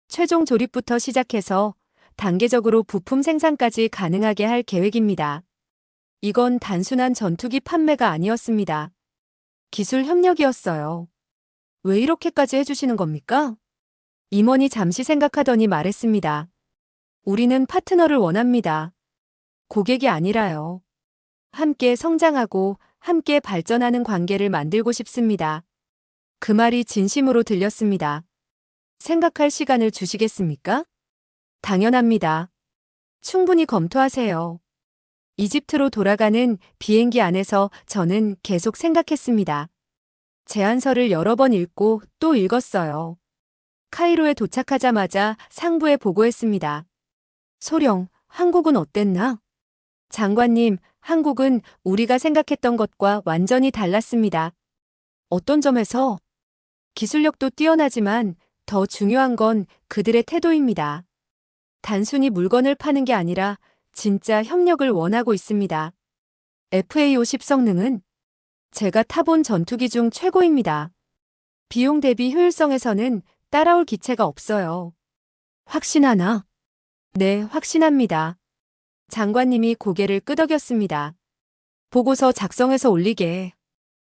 최종 조립부터 시작해서 단계적으로 부품 생산까지 가능하게 할 계획입니다. 이건 단순한 전투기 판매가 아니었습니다. 기술 협력이었어요. 왜 이렇게까지 해주시는 겁니까? 임원이 잠시 생각하더니 말했습니다. 우리는 파트너를 원합니다. 고객이 아니라요. 함께 성장하고 함께 발전하는 관계를 만들고 싶습니다. 그 말이 진심으로 들렸습니다. 생각할 시간을 주시겠습니까? 당연합니다. 충분히 검토하세요. 이집트로 돌아가는 비행기 안에서 저는 계속 생각했습니다. 제안서를 여러 번 읽고 또 읽었어요. 카이로에 도착하자마자 상부에 보고했습니다. 소령, 한국은 어땠나? 장관님, 한국은 우리가 생각했던 것과 완전히 달랐습니다. 어떤 점에서? 기술력도 뛰어나지만 더 중요한 건 그들의 태도입니다. 단순히 물건을 파는 게 아니라 진짜 협력을 원하고 있습니다. FA-50 성능은 제가 타본 전투기 중 최고입니다. 비용 대비 효율성에서는 따라올 기체가 없어요. 확신하나? 네, 확신합니다. 장관님이 고개를 끄덕였습니다. 보고서 작성해서 올리게.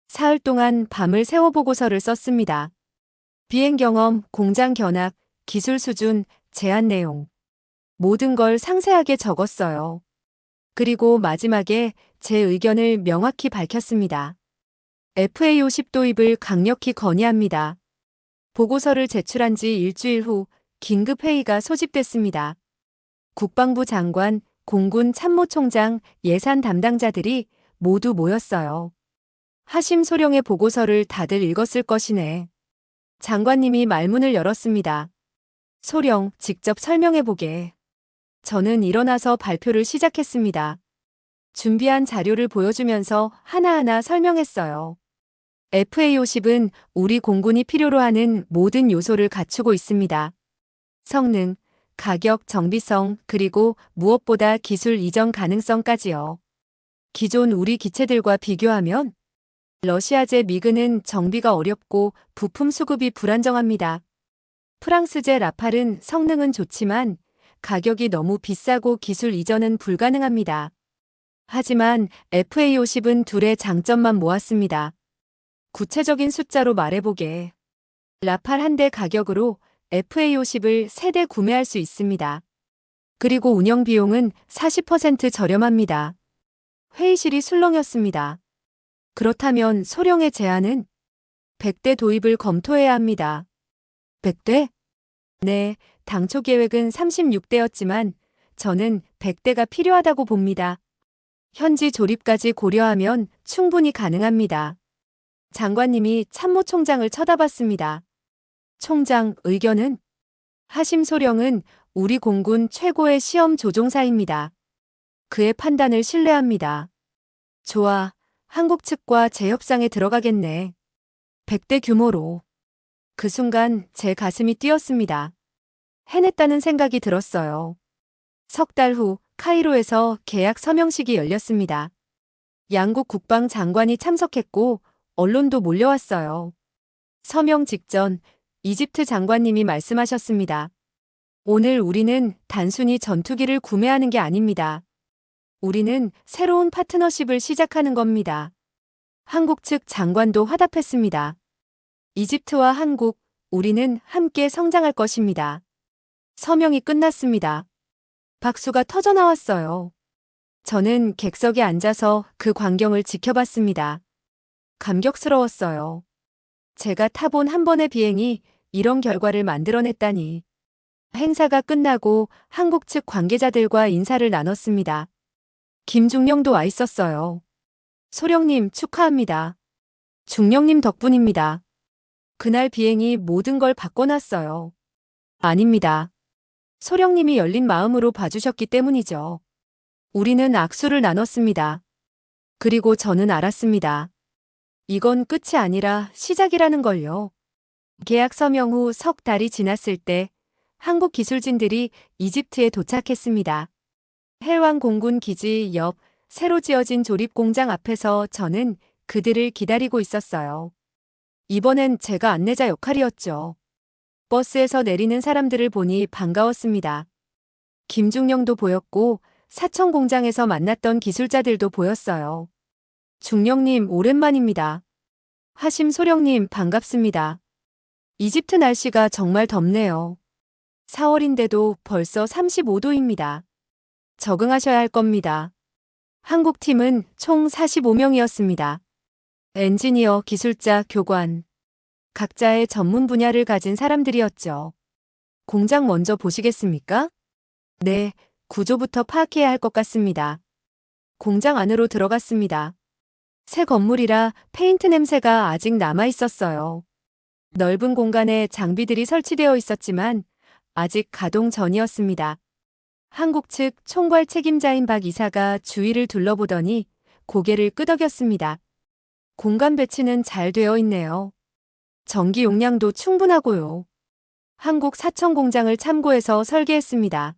사흘 동안 밤을 새워 보고서를 썼습니다. 비행 경험, 공장 견학, 기술 수준, 제안 내용. 모든 걸 상세하게 적었어요. 그리고 마지막에 제 의견을 명확히 밝혔습니다. FA-50 도입을 강력히 건의합니다. 보고서를 제출한 지 일주일 후 긴급 회의가 소집됐습니다. 국방부 장관, 공군 참모총장, 예산 담당자들이 모두 모였어요. 하심 소령의 보고서를 다들 읽었을 것이네. 장관님이 말문을 열었습니다. 소령, 직접 설명해보게. 저는 일어나서 발표를 시작했습니다. 준비한 자료를 보여주면서 하나하나 설명했어요. FA-50은 우리 공군이 필요로 하는 모든 요소를 갖추고 있습니다. 성능, 가격, 정비성, 그리고 무엇보다 기술 이전 가능성까지요. 기존 우리 기체들과 비교하면 러시아제 미그는 정비가 어렵고 부품 수급이 불안정합니다. 프랑스제 라팔은 성능은 좋지만 가격이 너무 비싸고 기술 이전은 불가능합니다. 하지만 FA-50은 둘의 장점만 모았습니다. 구체적인 숫자로 말해보게. 라팔 한 대 가격으로 FA-50을 3대 구매할 수 있습니다. 그리고 운영 비용은 40% 저렴합니다. 회의실이 술렁였습니다. 그렇다면 소령의 제안은 100대 도입을 검토해야 합니다. 100대? 네, 당초 계획은 36대였지만 저는 100대가 필요하다고 봅니다. 현지 조립까지 고려하면 충분히 가능합니다. 장관님이 참모총장을 쳐다봤습니다. 총장, 의견은? 하심 소령은 우리 공군 최고의 시험 조종사입니다. 그의 판단을 신뢰합니다. 좋아, 한국 측과 재협상에 들어가겠네. 100대 규모로. 그 순간 제 가슴이 뛰었습니다. 해냈다는 생각이 들었어요. 석 달 후 카이로에서 계약 서명식이 열렸습니다. 양국 국방장관이 참석했고 언론도 몰려왔어요. 서명 직전 이집트 장관님이 말씀하셨습니다. 오늘 우리는 단순히 전투기를 구매하는 게 아닙니다. 우리는 새로운 파트너십을 시작하는 겁니다. 한국 측 장관도 화답했습니다. 이집트와 한국, 우리는 함께 성장할 것입니다. 서명이 끝났습니다. 박수가 터져나왔어요. 저는 객석에 앉아서 그 광경을 지켜봤습니다. 감격스러웠어요. 제가 타본 한 번의 비행이 이런 결과를 만들어냈다니. 행사가 끝나고 한국 측 관계자들과 인사를 나눴습니다. 김중령도 와 있었어요. 소령님 축하합니다. 중령님 덕분입니다. 그날 비행이 모든 걸 바꿔놨어요. 아닙니다. 소령님이 열린 마음으로 봐주셨기 때문이죠. 우리는 악수를 나눴습니다. 그리고 저는 알았습니다. 이건 끝이 아니라 시작이라는 걸요. 계약 서명 후 석 달이 지났을 때 한국 기술진들이 이집트에 도착했습니다. 헬완 공군 기지 옆 새로 지어진 조립 공장 앞에서 저는 그들을 기다리고 있었어요. 이번엔 제가 안내자 역할이었죠. 버스에서 내리는 사람들을 보니 반가웠습니다. 김중령도 보였고 사천 공장에서 만났던 기술자들도 보였어요. 중령님 오랜만입니다. 하심 소령님 반갑습니다. 이집트 날씨가 정말 덥네요. 4월인데도 벌써 35도입니다. 적응하셔야 할 겁니다. 한국 팀은 총 45명이었습니다. 엔지니어, 기술자, 교관. 각자의 전문 분야를 가진 사람들이었죠. 공장 먼저 보시겠습니까? 네, 구조부터 파악해야 할 것 같습니다. 공장 안으로 들어갔습니다. 새 건물이라 페인트 냄새가 아직 남아 있었어요. 넓은 공간에 장비들이 설치되어 있었지만 아직 가동 전이었습니다. 한국 측 총괄 책임자인 박 이사가 주위를 둘러보더니 고개를 끄덕였습니다. 공간 배치는 잘 되어 있네요. 전기 용량도 충분하고요. 한국 사천 공장을 참고해서 설계했습니다.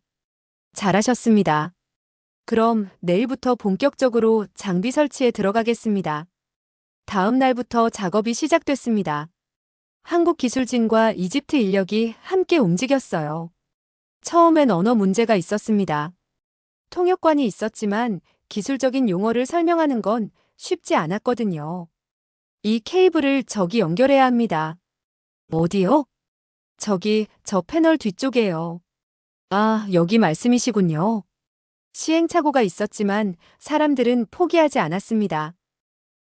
잘하셨습니다. 그럼 내일부터 본격적으로 장비 설치에 들어가겠습니다. 다음 날부터 작업이 시작됐습니다. 한국 기술진과 이집트 인력이 함께 움직였어요. 처음엔 언어 문제가 있었습니다. 통역관이 있었지만 기술적인 용어를 설명하는 건 쉽지 않았거든요. 이 케이블을 저기 연결해야 합니다. 어디요? 저기, 저 패널 뒤쪽에요. 아, 여기 말씀이시군요. 시행착오가 있었지만 사람들은 포기하지 않았습니다.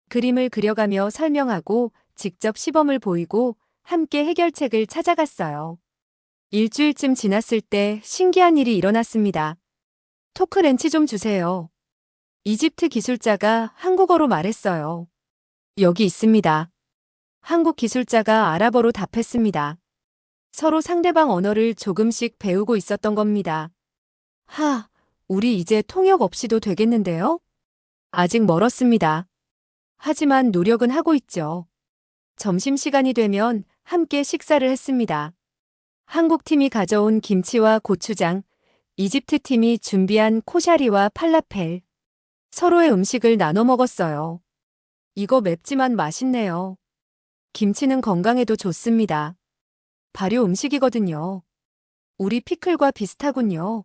그림을 그려가며 설명하고 직접 시범을 보이고 함께 해결책을 찾아갔어요. 일주일쯤 지났을 때 신기한 일이 일어났습니다. 토크 렌치 좀 주세요. 이집트 기술자가 한국어로 말했어요. 여기 있습니다. 한국 기술자가 아랍어로 답했습니다. 서로 상대방 언어를 조금씩 배우고 있었던 겁니다. 우리 이제 통역 없이도 되겠는데요? 아직 멀었습니다. 하지만 노력은 하고 있죠. 점심시간이 되면 함께 식사를 했습니다. 한국 팀이 가져온 김치와 고추장, 이집트 팀이 준비한 코샤리와 팔라펠. 서로의 음식을 나눠 먹었어요. 이거 맵지만 맛있네요. 김치는 건강에도 좋습니다. 발효 음식이거든요. 우리 피클과 비슷하군요.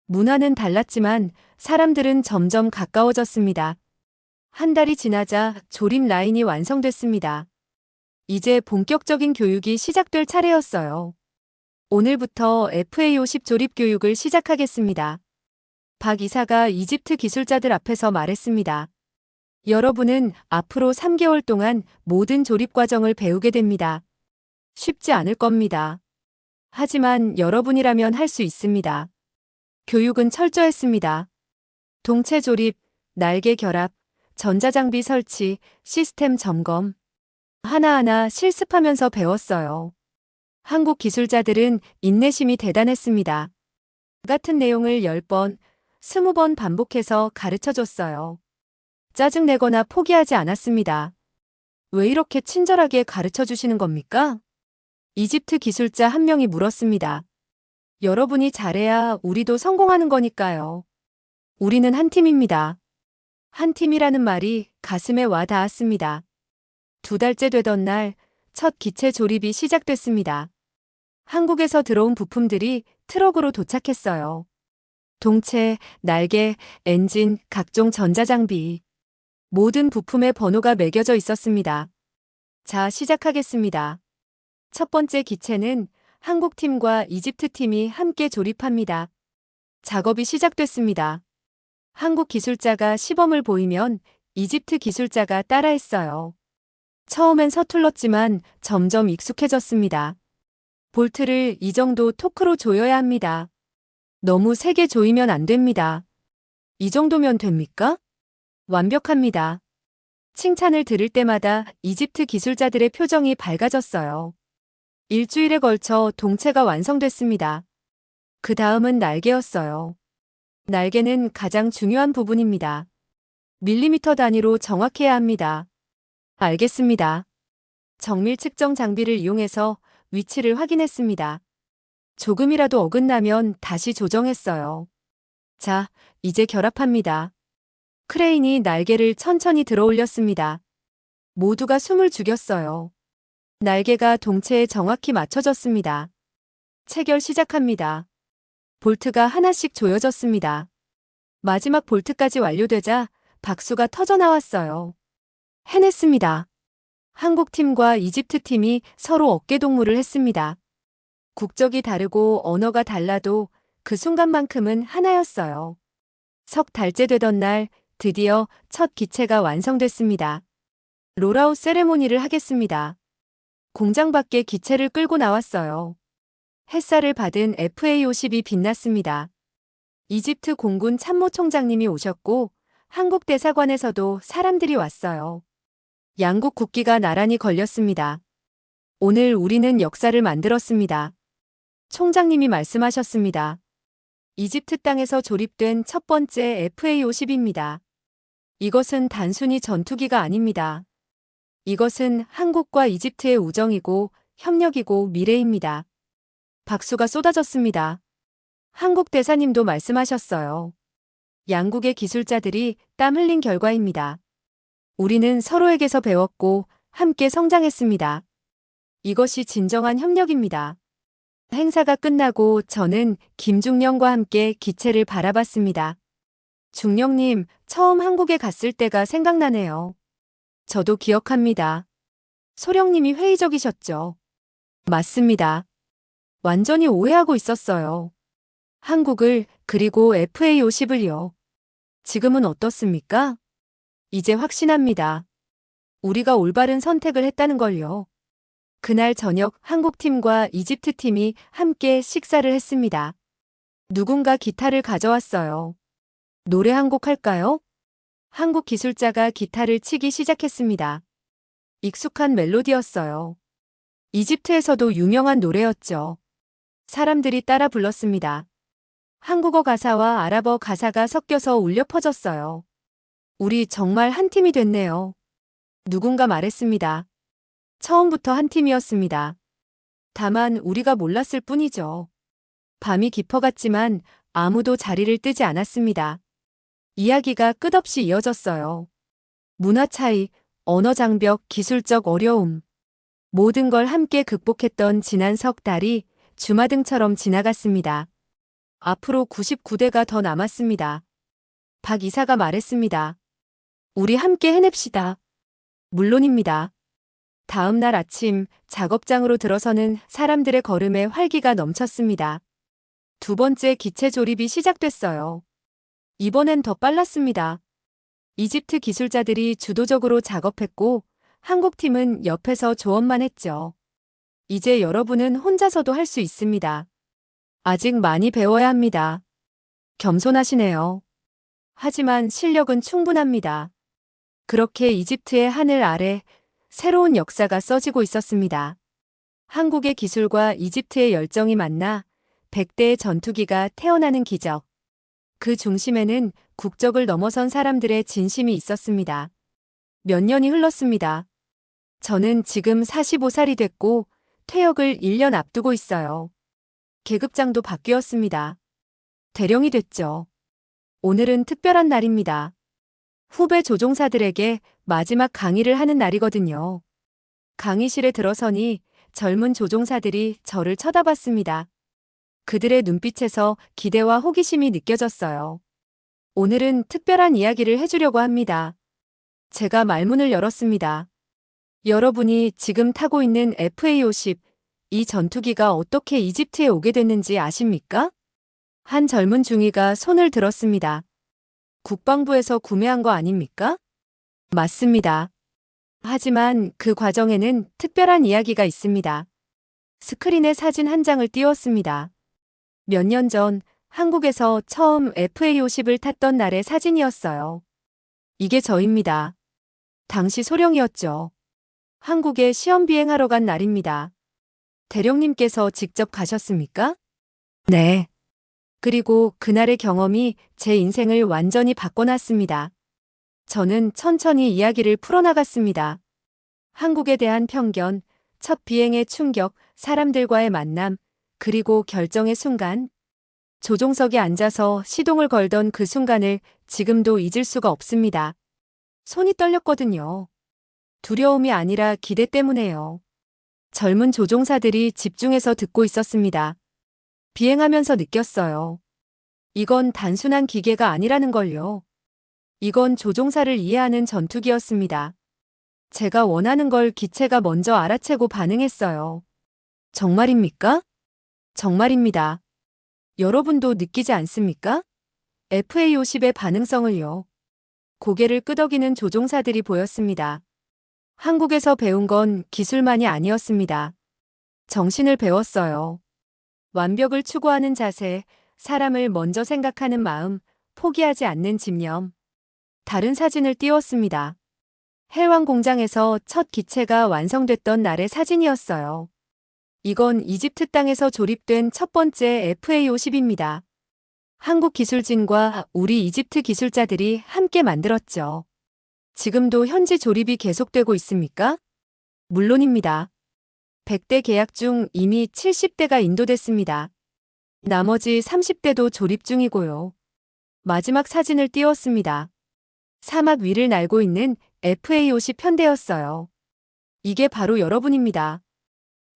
문화는 달랐지만 사람들은 점점 가까워졌습니다. 한 달이 지나자 조립 라인이 완성됐습니다. 이제 본격적인 교육이 시작될 차례였어요. 오늘부터 FA50 조립 교육을 시작하겠습니다. 박 이사가 이집트 기술자들 앞에서 말했습니다. 여러분은 앞으로 3개월 동안 모든 조립 과정을 배우게 됩니다. 쉽지 않을 겁니다. 하지만 여러분이라면 할 수 있습니다. 교육은 철저했습니다. 동체 조립, 날개 결합, 전자장비 설치, 시스템 점검. 하나하나 실습하면서 배웠어요. 한국 기술자들은 인내심이 대단했습니다. 같은 내용을 10번, 20번 반복해서 가르쳐 줬어요. 짜증내거나 포기하지 않았습니다. 왜 이렇게 친절하게 가르쳐 주시는 겁니까? 이집트 기술자 한 명이 물었습니다. 여러분이 잘해야 우리도 성공하는 거니까요. 우리는 한 팀입니다. 한 팀이라는 말이 가슴에 와 닿았습니다. 2달째 되던 날, 첫 기체 조립이 시작됐습니다. 한국에서 들어온 부품들이 트럭으로 도착했어요. 동체, 날개, 엔진, 각종 전자장비. 모든 부품의 번호가 매겨져 있었습니다. 자, 시작하겠습니다. 첫 번째 기체는 한국 팀과 이집트 팀이 함께 조립합니다. 작업이 시작됐습니다. 한국 기술자가 시범을 보이면 이집트 기술자가 따라했어요. 처음엔 서툴렀지만 점점 익숙해졌습니다. 볼트를 이 정도 토크로 조여야 합니다. 너무 세게 조이면 안 됩니다. 이 정도면 됩니까? 완벽합니다. 칭찬을 들을 때마다 이집트 기술자들의 표정이 밝아졌어요. 일주일에 걸쳐 동체가 완성됐습니다. 그 다음은 날개였어요. 날개는 가장 중요한 부분입니다. 밀리미터 단위로 정확해야 합니다. 알겠습니다. 정밀 측정 장비를 이용해서 위치를 확인했습니다. 조금이라도 어긋나면 다시 조정했어요. 자, 이제 결합합니다. 크레인이 날개를 천천히 들어 올렸습니다. 모두가 숨을 죽였어요. 날개가 동체에 정확히 맞춰졌습니다. 체결 시작합니다. 볼트가 하나씩 조여졌습니다. 마지막 볼트까지 완료되자 박수가 터져 나왔어요. 해냈습니다. 한국 팀과 이집트 팀이 서로 어깨동무를 했습니다. 국적이 다르고 언어가 달라도 그 순간만큼은 하나였어요. 석 달째 되던 날 드디어 첫 기체가 완성됐습니다. 롤아웃 세레모니를 하겠습니다. 공장 밖에 기체를 끌고 나왔어요. 햇살을 받은 FA-50이 빛났습니다. 이집트 공군 참모총장님이 오셨고 한국 대사관에서도 사람들이 왔어요. 양국 국기가 나란히 걸렸습니다. 오늘 우리는 역사를 만들었습니다. 총장님이 말씀하셨습니다. 이집트 땅에서 조립된 첫 번째 FA-50입니다. 이것은 단순히 전투기가 아닙니다. 이것은 한국과 이집트의 우정이고 협력이고 미래입니다. 박수가 쏟아졌습니다. 한국 대사님도 말씀하셨어요. 양국의 기술자들이 땀 흘린 결과입니다. 우리는 서로에게서 배웠고 함께 성장했습니다. 이것이 진정한 협력입니다. 행사가 끝나고 저는 김중령과 함께 기체를 바라봤습니다. 중령님, 처음 한국에 갔을 때가 생각나네요. 저도 기억합니다. 소령님이 회의적이셨죠. 맞습니다. 완전히 오해하고 있었어요. 한국을 그리고 FA-50을요. 지금은 어떻습니까? 이제 확신합니다. 우리가 올바른 선택을 했다는 걸요. 그날 저녁 한국팀과 이집트팀이 함께 식사를 했습니다. 누군가 기타를 가져왔어요. 노래 한 곡 할까요? 한국 기술자가 기타를 치기 시작했습니다. 익숙한 멜로디였어요. 이집트에서도 유명한 노래였죠. 사람들이 따라 불렀습니다. 한국어 가사와 아랍어 가사가 섞여서 울려 퍼졌어요. 우리 정말 한 팀이 됐네요. 누군가 말했습니다. 처음부터 한 팀이었습니다. 다만 우리가 몰랐을 뿐이죠. 밤이 깊어갔지만 아무도 자리를 뜨지 않았습니다. 이야기가 끝없이 이어졌어요. 문화 차이, 언어 장벽, 기술적 어려움. 모든 걸 함께 극복했던 지난 석 달이 주마등처럼 지나갔습니다. 앞으로 99대가 더 남았습니다. 박 이사가 말했습니다. 우리 함께 해냅시다. 물론입니다. 다음 날 아침 작업장으로 들어서는 사람들의 걸음에 활기가 넘쳤습니다. 두 번째 기체 조립이 시작됐어요. 이번엔 더 빨랐습니다. 이집트 기술자들이 주도적으로 작업했고 한국팀은 옆에서 조언만 했죠. 이제 여러분은 혼자서도 할 수 있습니다. 아직 많이 배워야 합니다. 겸손하시네요. 하지만 실력은 충분합니다. 그렇게 이집트의 하늘 아래 새로운 역사가 써지고 있었습니다. 한국의 기술과 이집트의 열정이 만나 100대의 전투기가 태어나는 기적. 그 중심에는 국적을 넘어선 사람들의 진심이 있었습니다. 몇 년이 흘렀습니다. 저는 지금 45살이 됐고 퇴역을 1년 앞두고 있어요. 계급장도 바뀌었습니다. 대령이 됐죠. 오늘은 특별한 날입니다. 후배 조종사들에게 마지막 강의를 하는 날이거든요. 강의실에 들어서니 젊은 조종사들이 저를 쳐다봤습니다. 그들의 눈빛에서 기대와 호기심이 느껴졌어요. 오늘은 특별한 이야기를 해주려고 합니다. 제가 말문을 열었습니다. 여러분이 지금 타고 있는 FA-50, 이 전투기가 어떻게 이집트에 오게 됐는지 아십니까? 한 젊은 중위가 손을 들었습니다. 국방부에서 구매한 거 아닙니까? 맞습니다. 하지만 그 과정에는 특별한 이야기가 있습니다. 스크린에 사진 한 장을 띄웠습니다. 몇 년 전 한국에서 처음 FA-50을 탔던 날의 사진이었어요. 이게 저입니다. 당시 소령이었죠. 한국에 시험 비행하러 간 날입니다. 대령님께서 직접 가셨습니까? 네. 그리고 그날의 경험이 제 인생을 완전히 바꿔놨습니다. 저는 천천히 이야기를 풀어나갔습니다. 한국에 대한 편견, 첫 비행의 충격, 사람들과의 만남, 그리고 결정의 순간. 조종석에 앉아서 시동을 걸던 그 순간을 지금도 잊을 수가 없습니다. 손이 떨렸거든요. 두려움이 아니라 기대 때문에요. 젊은 조종사들이 집중해서 듣고 있었습니다. 비행하면서 느꼈어요. 이건 단순한 기계가 아니라는 걸요. 이건 조종사를 이해하는 전투기였습니다. 제가 원하는 걸 기체가 먼저 알아채고 반응했어요. 정말입니까? 정말입니다. 여러분도 느끼지 않습니까? FA50의 반응성을요. 고개를 끄덕이는 조종사들이 보였습니다. 한국에서 배운 건 기술만이 아니었습니다. 정신을 배웠어요. 완벽을 추구하는 자세, 사람을 먼저 생각하는 마음, 포기하지 않는 집념. 다른 사진을 띄웠습니다. 헬왕 공장에서 첫 기체가 완성됐던 날의 사진이었어요. 이건 이집트 땅에서 조립된 첫 번째 FA50입니다. 한국 기술진과 우리 이집트 기술자들이 함께 만들었죠. 지금도 현지 조립이 계속되고 있습니까? 물론입니다. 100대 계약 중 이미 70대가 인도됐습니다. 나머지 30대도 조립 중이고요. 마지막 사진을 띄웠습니다. 사막 위를 날고 있는 FA50 편대였어요. 이게 바로 여러분입니다.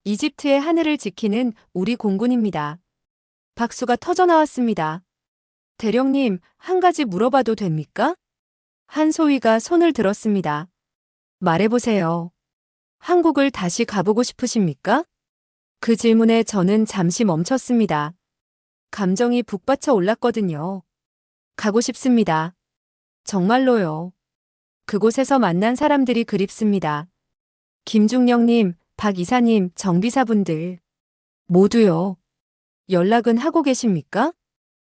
이집트의 하늘을 지키는 우리 공군입니다. 박수가 터져나왔습니다. 대령님, 한 가지 물어봐도 됩니까? 한 소위가 손을 들었습니다. 말해보세요. 한국을 다시 가보고 싶으십니까? 그 질문에 저는 잠시 멈췄습니다. 감정이 북받쳐 올랐거든요. 가고 싶습니다. 정말로요. 그곳에서 만난 사람들이 그립습니다. 김중령님, 박 이사님, 정비사분들. 모두요. 연락은 하고 계십니까?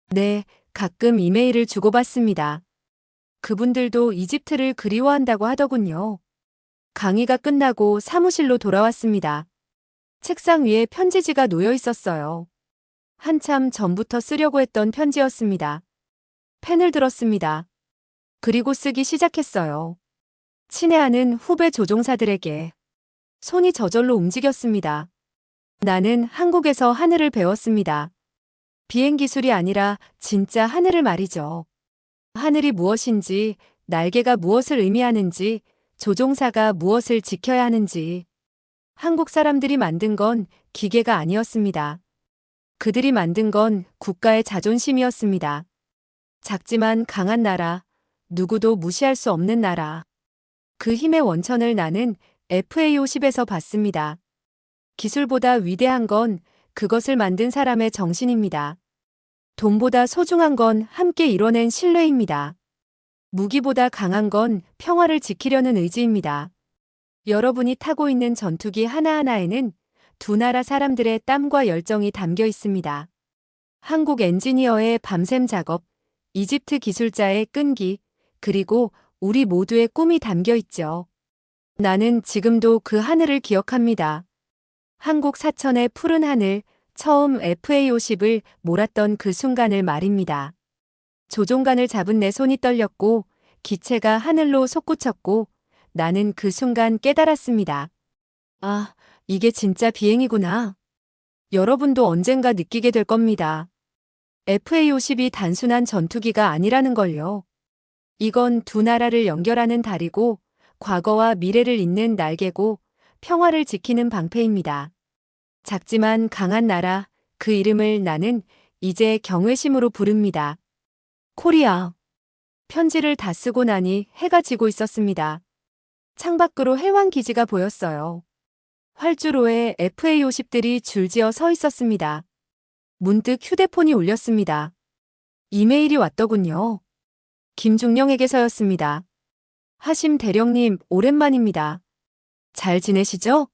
네, 가끔 이메일을 주고받습니다. 그분들도 이집트를 그리워한다고 하더군요. 강의가 끝나고 사무실로 돌아왔습니다. 책상 위에 편지지가 놓여 있었어요. 한참 전부터 쓰려고 했던 편지였습니다. 펜을 들었습니다. 그리고 쓰기 시작했어요. 친애하는 후배 조종사들에게. 손이 저절로 움직였습니다. 나는 한국에서 하늘을 배웠습니다. 비행 기술이 아니라 진짜 하늘을 말이죠. 하늘이 무엇인지, 날개가 무엇을 의미하는지, 조종사가 무엇을 지켜야 하는지. 한국 사람들이 만든 건 기계가 아니었습니다. 그들이 만든 건 국가의 자존심이었습니다. 작지만 강한 나라, 누구도 무시할 수 없는 나라. 그 힘의 원천을 나는 FA50에서 봤습니다. 기술보다 위대한 건 그것을 만든 사람의 정신입니다. 돈보다 소중한 건 함께 이뤄낸 신뢰입니다. 무기보다 강한 건 평화를 지키려는 의지입니다. 여러분이 타고 있는 전투기 하나하나에는 두 나라 사람들의 땀과 열정이 담겨 있습니다. 한국 엔지니어의 밤샘 작업, 이집트 기술자의 끈기, 그리고 우리 모두의 꿈이 담겨 있죠. 나는 지금도 그 하늘을 기억합니다. 한국 사천의 푸른 하늘, 처음 FA50을 몰았던 그 순간을 말입니다. 조종관을 잡은 내 손이 떨렸고 기체가 하늘로 솟구쳤고 나는 그 순간 깨달았습니다. 아, 이게 진짜 비행이구나. 여러분도 언젠가 느끼게 될 겁니다. FA50이 단순한 전투기가 아니라는 걸요. 이건 두 나라를 연결하는 다리고 과거와 미래를 잇는 날개고 평화를 지키는 방패입니다. 작지만 강한 나라, 그 이름을 나는 이제 경외심으로 부릅니다. 코리아. 편지를 다 쓰고 나니 해가 지고 있었습니다. 창밖으로 해왕 기지가 보였어요. 활주로에 FA50들이 줄지어 서 있었습니다. 문득 휴대폰이 울렸습니다. 이메일이 왔더군요. 김중령에게서였습니다. 하심 대령님, 오랜만입니다. 잘 지내시죠?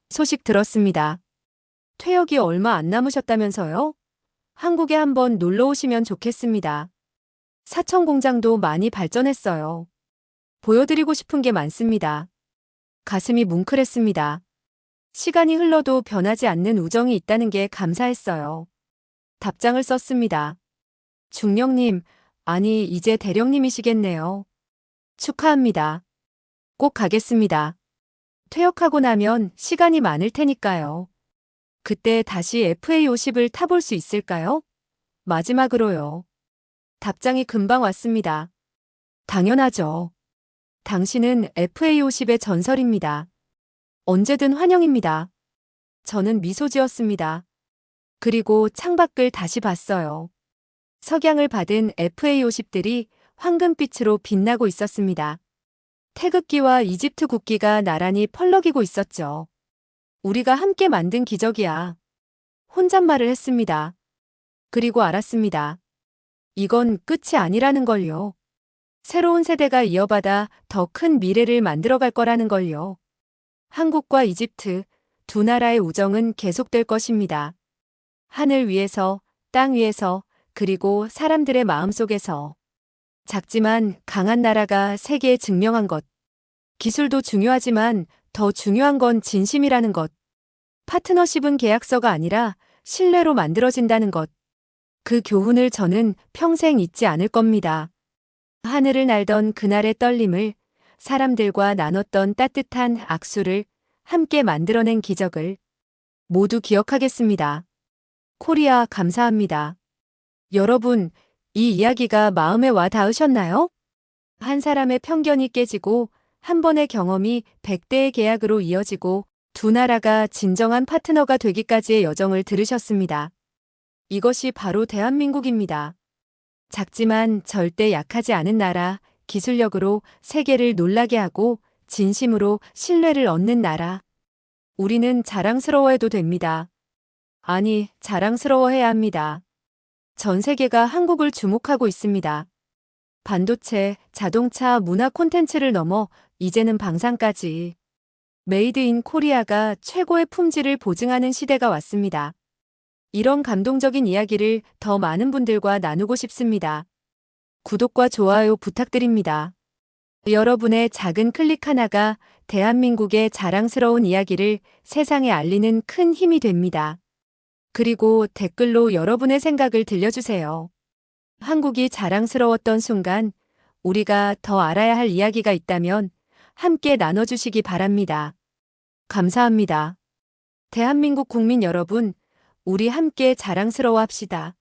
소식 들었습니다. 퇴역이 얼마 안 남으셨다면서요? 한국에 한번 놀러 오시면 좋겠습니다. 사천 공장도 많이 발전했어요. 보여드리고 싶은 게 많습니다. 가슴이 뭉클했습니다. 시간이 흘러도 변하지 않는 우정이 있다는 게 감사했어요. 답장을 썼습니다. 중령님, 아니 이제 대령님이시겠네요. 축하합니다. 꼭 가겠습니다. 퇴역하고 나면 시간이 많을 테니까요. 그때 다시 FA50을 타볼 수 있을까요? 마지막으로요. 답장이 금방 왔습니다. 당연하죠. 당신은 FA50의 전설입니다. 언제든 환영입니다. 저는 미소 지었습니다. 그리고 창밖을 다시 봤어요. 석양을 받은 FA50들이 황금빛으로 빛나고 있었습니다. 태극기와 이집트 국기가 나란히 펄럭이고 있었죠. 우리가 함께 만든 기적이야. 혼잣말을 했습니다. 그리고 알았습니다. 이건 끝이 아니라는 걸요. 새로운 세대가 이어받아 더 큰 미래를 만들어갈 거라는 걸요. 한국과 이집트 두 나라의 우정은 계속될 것입니다. 하늘 위에서, 땅 위에서, 그리고 사람들의 마음속에서. 작지만 강한 나라가 세계에 증명한 것. 기술도 중요하지만 더 중요한 건 진심이라는 것. 파트너십은 계약서가 아니라 신뢰로 만들어진다는 것. 그 교훈을 저는 평생 잊지 않을 겁니다. 하늘을 날던 그날의 떨림을, 사람들과 나눴던 따뜻한 악수를, 함께 만들어낸 기적을 모두 기억하겠습니다. 코리아 감사합니다. 여러분, 이 이야기가 마음에 와 닿으셨나요? 한 사람의 편견이 깨지고 한 번의 경험이 100대의 계약으로 이어지고 두 나라가 진정한 파트너가 되기까지의 여정을 들으셨습니다. 이것이 바로 대한민국입니다. 작지만 절대 약하지 않은 나라, 기술력으로 세계를 놀라게 하고 진심으로 신뢰를 얻는 나라. 우리는 자랑스러워해도 됩니다. 아니, 자랑스러워해야 합니다. 전 세계가 한국을 주목하고 있습니다. 반도체, 자동차, 문화 콘텐츠를 넘어 이제는 방산까지. 메이드 인 코리아가 최고의 품질을 보증하는 시대가 왔습니다. 이런 감동적인 이야기를 더 많은 분들과 나누고 싶습니다. 구독과 좋아요 부탁드립니다. 여러분의 작은 클릭 하나가 대한민국의 자랑스러운 이야기를 세상에 알리는 큰 힘이 됩니다. 그리고 댓글로 여러분의 생각을 들려주세요. 한국이 자랑스러웠던 순간, 우리가 더 알아야 할 이야기가 있다면 함께 나눠주시기 바랍니다. 감사합니다. 대한민국 국민 여러분, 우리 함께 자랑스러워합시다.